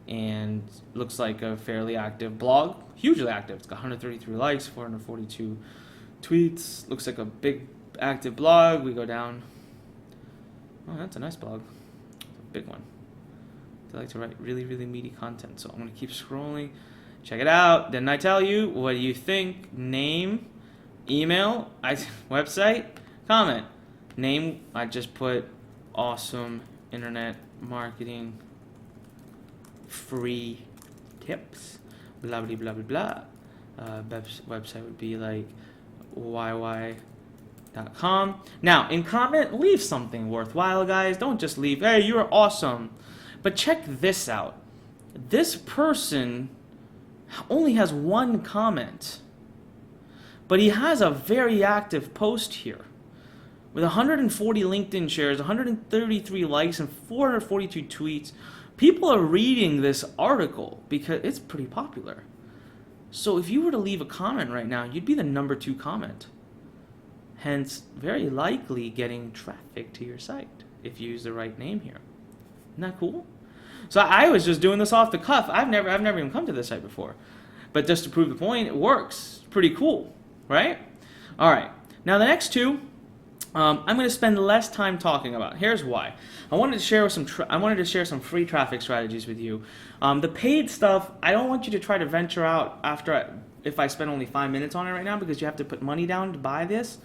And looks like a fairly active blog, hugely active. It's got 133 likes, 442 tweets. Looks like a big active blog. We go down. Oh, that's a nice blog. It's a big one. They like to write really, really meaty content. So I'm going to keep scrolling. Check it out. Didn't I tell you? What do you think? Name, email, website, comment. Name, I just put awesome internet marketing free tips, blah blah blah blah blah. Website would be like yy.com. Now, in comment, leave something worthwhile, guys. Don't just leave, hey, you're awesome. But check this out. This person only has one comment, but he has a very active post here with 140 LinkedIn shares, 133 likes, and 442 tweets. People are reading this article because it's pretty popular. So if you were to leave a comment right now, you'd be the number 2 comment. Hence, very likely getting traffic to your site if you use the right name here. Isn't that cool? So I was just doing this off the cuff. I've never even come to this site before. But just to prove the point, it works. It's pretty cool, right? All right. Now the next two, I'm going to spend less time talking about. Here's why. I wanted to share some free traffic strategies with you. The paid stuff, I don't want you to try to venture out if I spend only 5 minutes on it right now, because you have to put money down to buy this.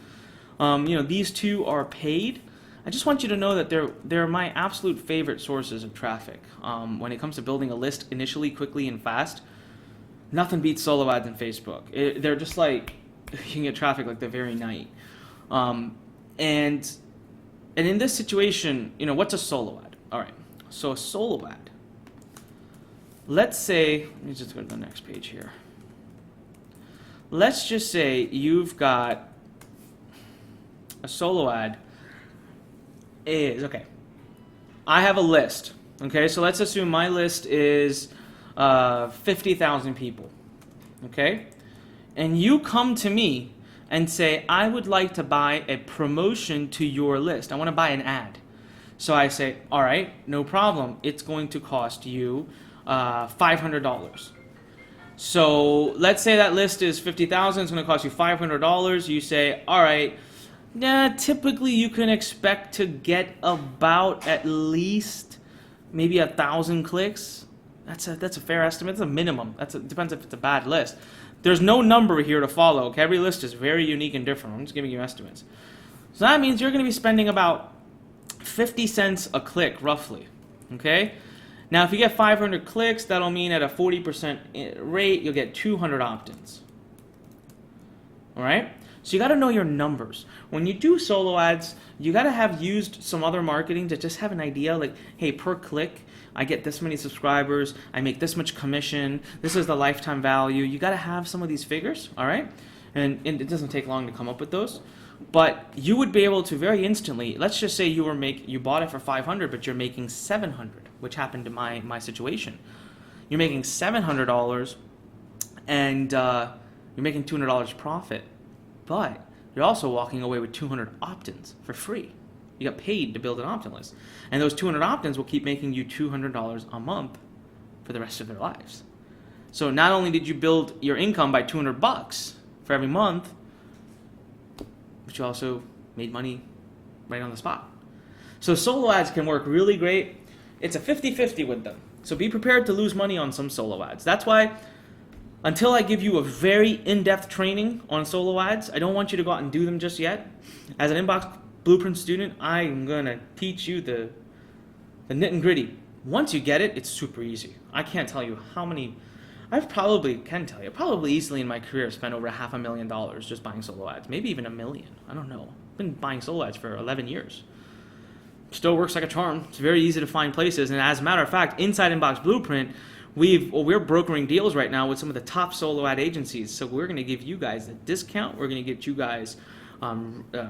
These two are paid. I just want you to know that they're my absolute favorite sources of traffic. When it comes to building a list initially, quickly, and fast, nothing beats solo ads and Facebook. They're just like, you can get traffic like the very night. And in this situation, what's a solo ad? All right, so a solo ad. Let's say, let me just go to the next page here. Let's just say you've got a solo ad is, okay, I have a list, okay, so let's assume my list is 50,000 people, okay, and you come to me and say, I would like to buy a promotion to your list. I want to buy an ad. So I say, all right, no problem. It's going to cost you $500. So let's say that list is 50,000. It's going to cost you $500. You say, all right, typically you can expect to get about at least maybe 1,000 clicks. That's a fair estimate. It's a minimum. It depends if it's a bad list. There's no number here to follow. Okay? Every list is very unique and different. I'm just giving you estimates. So that means you're going to be spending about 50 cents a click, roughly. Okay? Now, if you get 500 clicks, that'll mean at a 40% rate, you'll get 200 opt-ins. All right? So you got to know your numbers. When you do solo ads, you got to have used some other marketing to just have an idea like, hey, per click, I get this many subscribers, I make this much commission, this is the lifetime value. You got to have some of these figures, all right? And it doesn't take long to come up with those. But you would be able to very instantly, let's just say you bought it for 500, but you're making 700, which happened to my situation. You're making $700 and you're making $200 profit. But you're also walking away with 200 opt-ins for free. You got paid to build an opt-in list. And those 200 opt-ins will keep making you $200 a month for the rest of their lives. So not only did you build your income by $200 for every month, but you also made money right on the spot. So solo ads can work really great. It's a 50-50 with them. So be prepared to lose money on some solo ads. That's why until I give you a very in-depth training on solo ads, I don't want you to go out and do them just yet. As an Inbox Blueprint student, I'm going to teach you the nit and gritty. Once you get it, it's super easy. I can't tell you how many, probably easily in my career spent over $500,000 just buying solo ads. Maybe even $1 million. I don't know. I've been buying solo ads for 11 years. Still works like a charm. It's very easy to find places. And as a matter of fact, inside Inbox Blueprint, we're brokering deals right now with some of the top solo ad agencies. So we're going to give you guys a discount. We're going to get you guys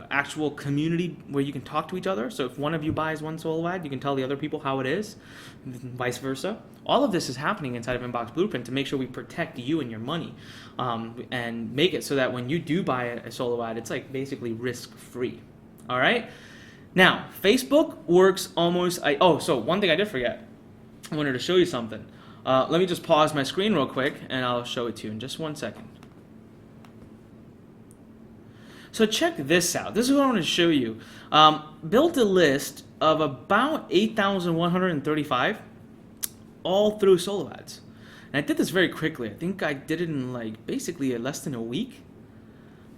actual community where you can talk to each other. So if one of you buys one solo ad, you can tell the other people how it is, vice versa. All of this is happening inside of Inbox Blueprint to make sure we protect you and your money, and make it so that when you do buy a solo ad, it's like basically risk-free. All right? Now, Facebook works almost... so one thing I did forget. I wanted to show you something. Let me just pause my screen real quick, and I'll show it to you in just 1 second. So check this out. This is what I want to show you. Built a list of about 8,135 all through solo ads. And I did this very quickly. I think I did it in basically less than a week.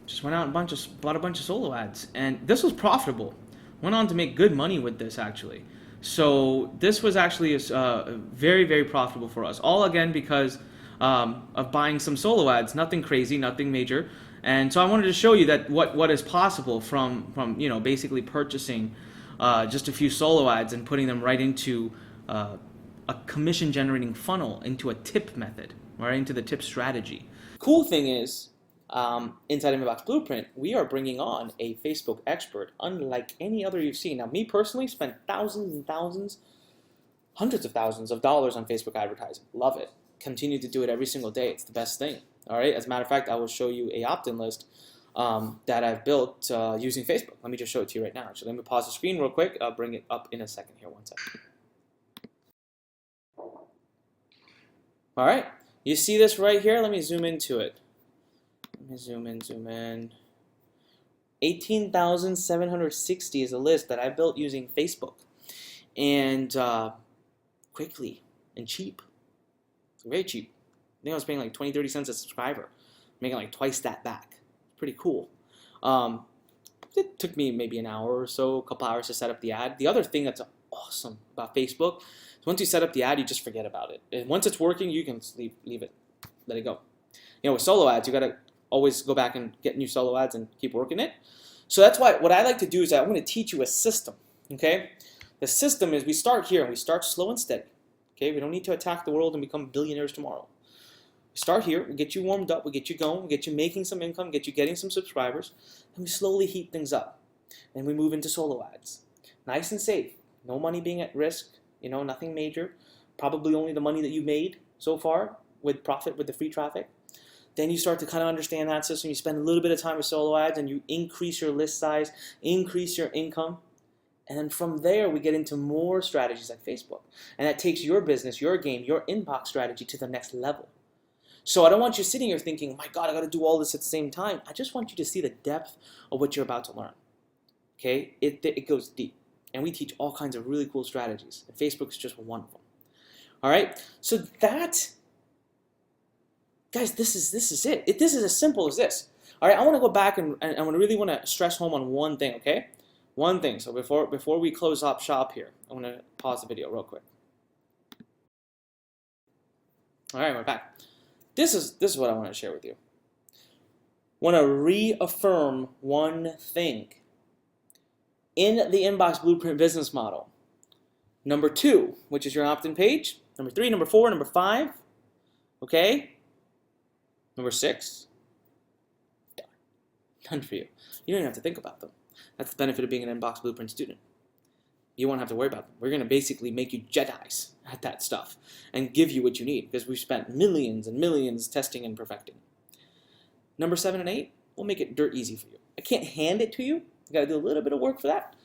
Just went out and bought a bunch of solo ads. And this was profitable. Went on to make good money with this, actually. So this was actually very, very profitable for us. All again because of buying some solo ads. Nothing crazy, nothing major. And so I wanted to show you that what is possible from basically purchasing just a few solo ads and putting them right into a commission generating funnel, into a tip method. right into the tip strategy. Cool thing is, inside of Inbox Blueprint, we are bringing on a Facebook expert unlike any other you've seen. Now, me personally spent thousands and thousands, hundreds of thousands of dollars on Facebook advertising. Love it. Continue to do it every single day. It's the best thing. All right. As a matter of fact, I will show you a opt-in list that I've built using Facebook. Let me just show it to you right now. Actually, let me pause the screen real quick. I'll bring it up in a second here. One second. All right. You see this right here? Let me zoom into it. Let me zoom in. 18,760 is a list that I built using Facebook. And quickly and cheap. Very cheap. I think I was paying like 20, 30 cents a subscriber. Making like twice that back. Pretty cool. It took me maybe an hour or so, a couple hours to set up the ad. The other thing that's awesome about Facebook is once you set up the ad, you just forget about it. And once it's working, you can leave it. Let it go. You know, with solo ads, you got to always go back and get new solo ads and keep working it. So that's why what I like to do is I'm going to teach you a system. Okay? The system is we start here and we start slow and steady. Okay? We don't need to attack the world and become billionaires tomorrow. We start here, we get you warmed up, we get you going, we get you making some income, get you getting some subscribers, and we slowly heat things up. And we move into solo ads. Nice and safe. No money being at risk, you know, nothing major. Probably only the money that you made so far with profit with the free traffic. Then you start to kind of understand that system. You spend a little bit of time with solo ads and you increase your list size, increase your income. And then from there, we get into more strategies like Facebook. And that takes your business, your game, your inbox strategy to the next level. So I don't want you sitting here thinking, oh my God, I got to do all this at the same time. I just want you to see the depth of what you're about to learn. Okay? It goes deep. And we teach all kinds of really cool strategies. And Facebook is just one of them. All right? So that, guys, this is it. This is as simple as this. All right? I want to go back and I really want to stress home on one thing, okay? One thing. So before we close up shop here, I want to pause the video real quick. All right, we're back. This is what I want to share with you. Want to reaffirm one thing. In the Inbox Blueprint business model, number 2, which is your opt-in page, number 3, number 4, number 5, okay? Number 6, done for you. You don't even have to think about them. That's the benefit of being an Inbox Blueprint student. You won't have to worry about them. We're going to basically make you Jedis at that stuff and give you what you need because we've spent millions and millions testing and perfecting. Number 7 and 8, we'll make it dirt easy for you. I can't hand it to you. You got to do a little bit of work for that.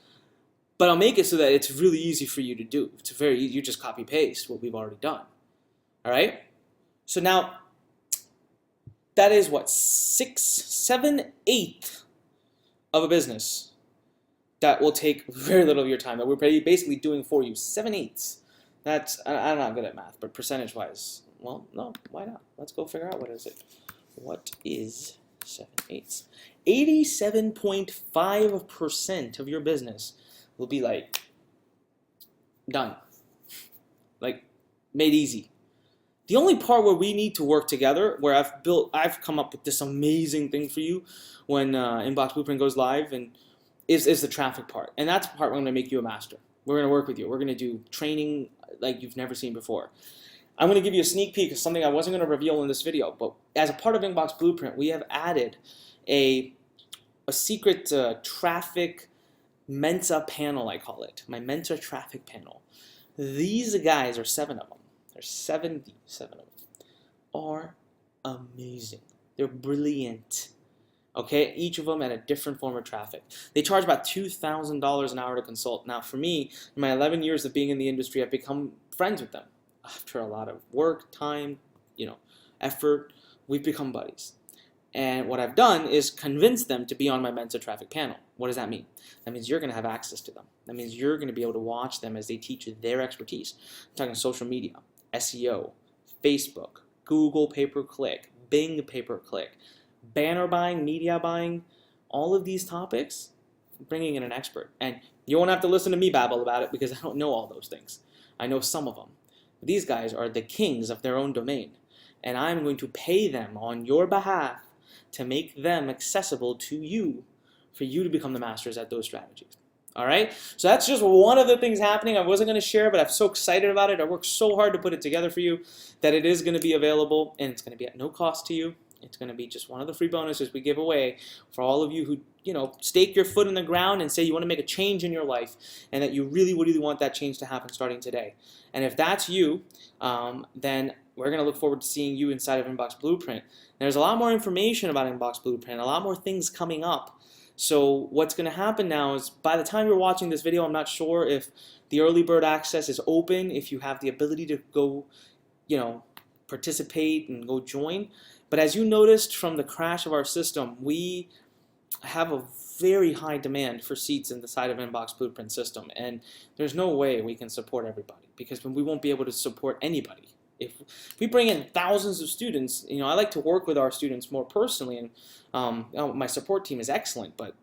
But I'll make it so that it's really easy for you to do. It's very easy. You just copy paste what we've already done. All right? So now, that is what? 6, 7, 8 of a business that will take very little of your time, that we're basically doing for you. 7/8. That's, I'm not good at math, but percentage-wise, well, no, why not? Let's go figure out what is it. What is 7/8? 87.5% of your business will be like done, like made easy. The only part where we need to work together, where I've come up with this amazing thing for you when Inbox Blueprint goes live, and is the traffic part. And that's the part we're going to make you a master. We're going to work with you. We're going to do training like you've never seen before. I'm going to give you a sneak peek of something I wasn't going to reveal in this video, but as a part of Inbox Blueprint, we have added a secret traffic Mensa panel, I call it. My Mensa traffic panel. These guys are 7 of them. There's 7 of them. Are amazing. They're brilliant. Okay, each of them at a different form of traffic. They charge about $2,000 an hour to consult. Now, for me, in my 11 years of being in the industry, I've become friends with them. After a lot of work, time, effort, we've become buddies. And what I've done is convince them to be on my Mensa traffic panel. What does that mean? That means you're going to have access to them. That means you're going to be able to watch them as they teach you their expertise. I'm talking social media, SEO, Facebook, Google pay-per-click, Bing pay-per-click, banner buying, media buying, all of these topics, bringing in an expert. And you won't have to listen to me babble about it because I don't know all those things. I know some of them. But these guys are the kings of their own domain. And I'm going to pay them on your behalf to make them accessible to you for you to become the masters at those strategies. All right, so that's just one of the things happening. I wasn't going to share, but I'm so excited about it. I worked so hard to put it together for you that it is going to be available, and it's going to be at no cost to you. It's going to be just one of the free bonuses we give away for all of you who, stake your foot in the ground and say you want to make a change in your life, and that you really, really want that change to happen starting today. And if that's you, then we're going to look forward to seeing you inside of Inbox Blueprint. There's a lot more information about Inbox Blueprint, a lot more things coming up. So what's going to happen now is by the time you're watching this video, I'm not sure if the early bird access is open, if you have the ability to go, participate and go join. But as you noticed from the crash of our system, we have a very high demand for seats in the side of Inbox Blueprint system. And there's no way we can support everybody because we won't be able to support anybody. If we bring in thousands of students, I like to work with our students more personally, and my support team is excellent, but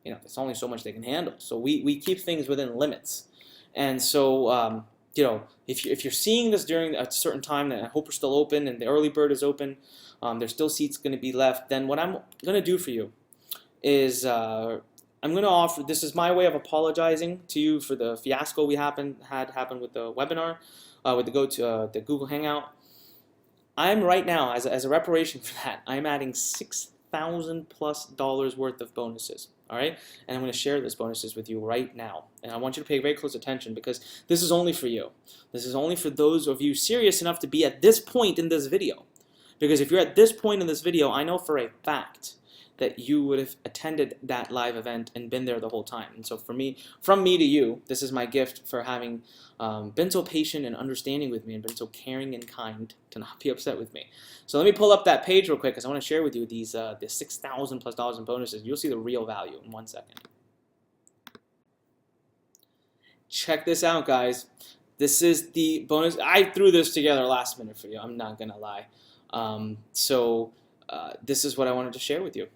there's only so much they can handle. So we keep things within limits. And so if you're seeing this during a certain time, that I hope we're still open and the early bird is open, there's still seats going to be left. Then what I'm going to do for you is I'm going to offer. This is my way of apologizing to you for the fiasco we had happen with the webinar. With the Google Hangout. I'm right now, as a reparation for that, I'm adding $6,000+ worth of bonuses. All right, and I'm going to share those bonuses with you right now. And I want you to pay very close attention because this is only for you. This is only for those of you serious enough to be at this point in this video. Because if you're at this point in this video, I know for a fact that you would have attended that live event and been there the whole time. And so from me to you, this is my gift for having been so patient and understanding with me and been so caring and kind to not be upset with me. So let me pull up that page real quick because I want to share with you these the $6,000+ in bonuses. You'll see the real value in 1 second. Check this out, guys. This is the bonus. I threw this together last minute for you. I'm not going to lie. This is what I wanted to share with you.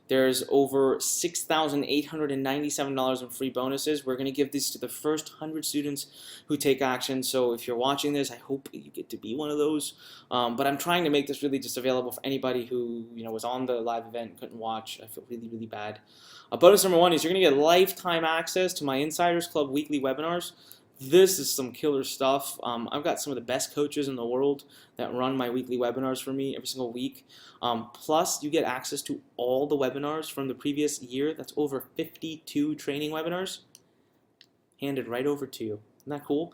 There's over $6,897 in free bonuses. We're going to give these to the first 100 students who take action. So if you're watching this, I hope you get to be one of those. But I'm trying to make this really just available for anybody who was on the live event and couldn't watch. I feel really, really bad. Bonus number 1 is you're going to get lifetime access to my Insiders Club weekly webinars. This is some killer stuff. I've got some of the best coaches in the world that run my weekly webinars for me every single week. Plus, you get access to all the webinars from the previous year. That's over 52 training webinars handed right over to you. Isn't that cool?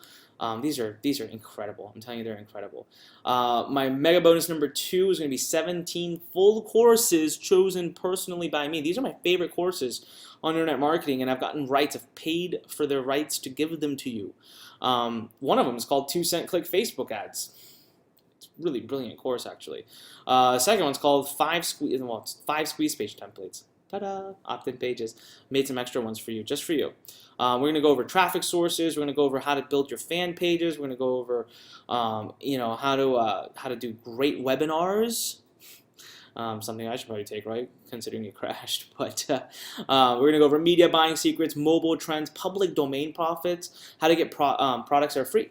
These are incredible. I'm telling you, they're incredible. My mega bonus number 2 is going to be 17 full courses chosen personally by me. These are my favorite courses on internet marketing, and I've gotten rights. I've paid for their rights to give them to you. One of them is called 2-Cent Click Facebook Ads. It's a really brilliant course, actually. Second one's called 5 squeeze page templates. Ta-da! Opt-in pages. Made some extra ones for you, just for you. We're going to go over traffic sources. We're going to go over how to build your fan pages. We're going to go over, how to do great webinars. Something I should probably take, right? Considering it crashed. But we're going to go over media buying secrets, mobile trends, public domain profits, how to get products that are free.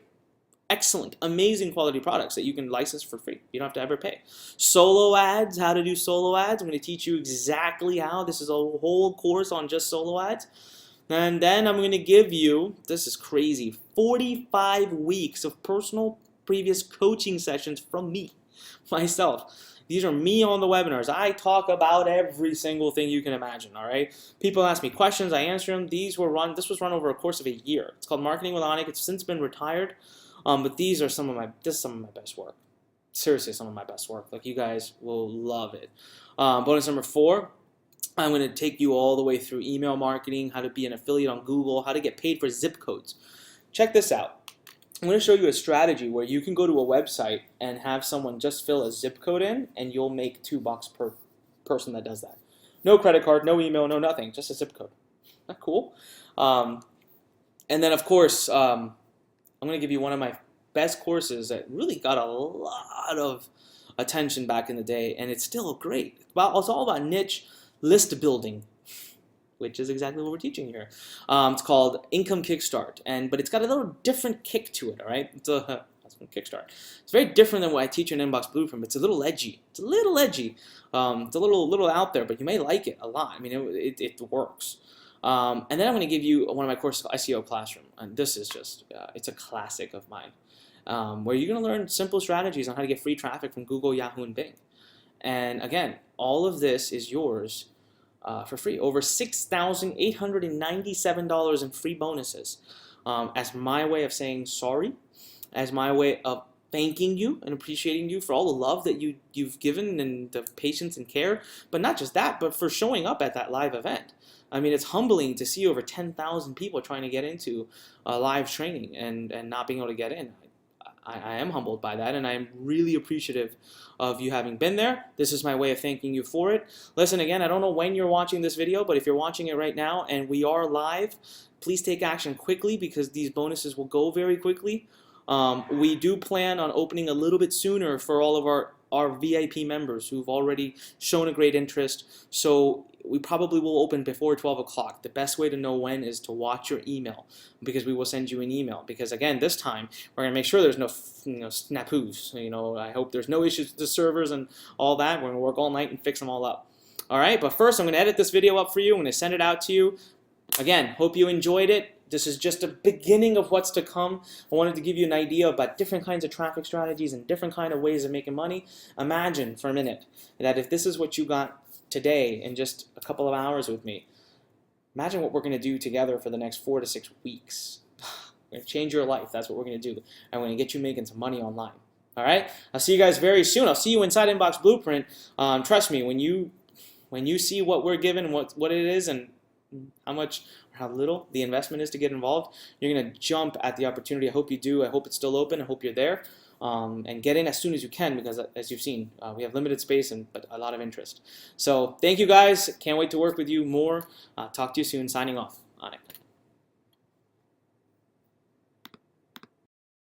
Excellent, amazing quality products that you can license for free. You don't have to ever pay. Solo ads, how to do solo ads. I'm going to teach you exactly how. This is a whole course on just solo ads. And then I'm going to give you, this is crazy, 45 weeks of personal previous coaching sessions from me, myself. These are me on the webinars. I talk about every single thing you can imagine, all right? People ask me questions, I answer them. This was run over a course of a year. It's called Marketing with Anik. It's since been retired. But this is some of my best work. Seriously, some of my best work. Like, you guys will love it. Bonus number 4, I'm going to take you all the way through email marketing, how to be an affiliate on Google, how to get paid for zip codes. Check this out. I'm going to show you a strategy where you can go to a website and have someone just fill a zip code in, and you'll make $2 per person that does that. No credit card, no email, no nothing, just a zip code. Isn't that cool? And then, of course, I'm going to give you one of my best courses that really got a lot of attention back in the day, and it's still great. It's all about niche list building, which is exactly what we're teaching here. It's called Income Kickstart, but it's got a little different kick to it, all right? That's from Kickstart. It's very different than what I teach in Inbox Blueprint, but it's a little edgy. It's a little edgy. It's a little out there, but you may like it a lot. I mean, it works. And then I'm going to give you one of my courses, SEO Classroom. And this is just, it's a classic of mine, where you're going to learn simple strategies on how to get free traffic from Google, Yahoo, and Bing. And again, all of this is yours for free. Over $6,897 in free bonuses, as my way of saying sorry, as my way of thanking you and appreciating you for all the love that you've given and the patience and care. But not just that, but for showing up at that live event. I mean, it's humbling to see over 10,000 people trying to get into live training and not being able to get in. I am humbled by that, and I am really appreciative of you having been there. This is my way of thanking you for it. Listen, again, I don't know when you're watching this video, but if you're watching it right now and we are live, please take action quickly because these bonuses will go very quickly. We do plan on opening a little bit sooner for all of our VIP members who've already shown a great interest. So we probably will open before 12 o'clock. The best way to know when is to watch your email, because we will send you an email. Because again, this time we're gonna make sure there's no snafus. I hope there's no issues with the servers and all that. We're gonna work all night and fix them all up. All right, but first I'm gonna edit this video up for you. I'm gonna send it out to you. Again, hope you enjoyed it. This is just a beginning of what's to come. I wanted to give you an idea about different kinds of traffic strategies and different kind of ways of making money. Imagine for a minute that if this is what you got today in just a couple of hours with me, imagine what we're going to do together for the next 4 to 6 weeks. We're going to change your life. That's what we're going to do. And we're going to get you making some money online. All right? I'll see you guys very soon. I'll see you inside Inbox Blueprint. Trust me, when you see what we're given, what it is, and how much or how little the investment is to get involved, you're going to jump at the opportunity. I hope you do. I hope it's still open. I hope you're there. And get in as soon as you can, because as you've seen, we have limited space but a lot of interest. So thank you guys. Can't wait to work with you more. Talk to you soon. Signing off. On it.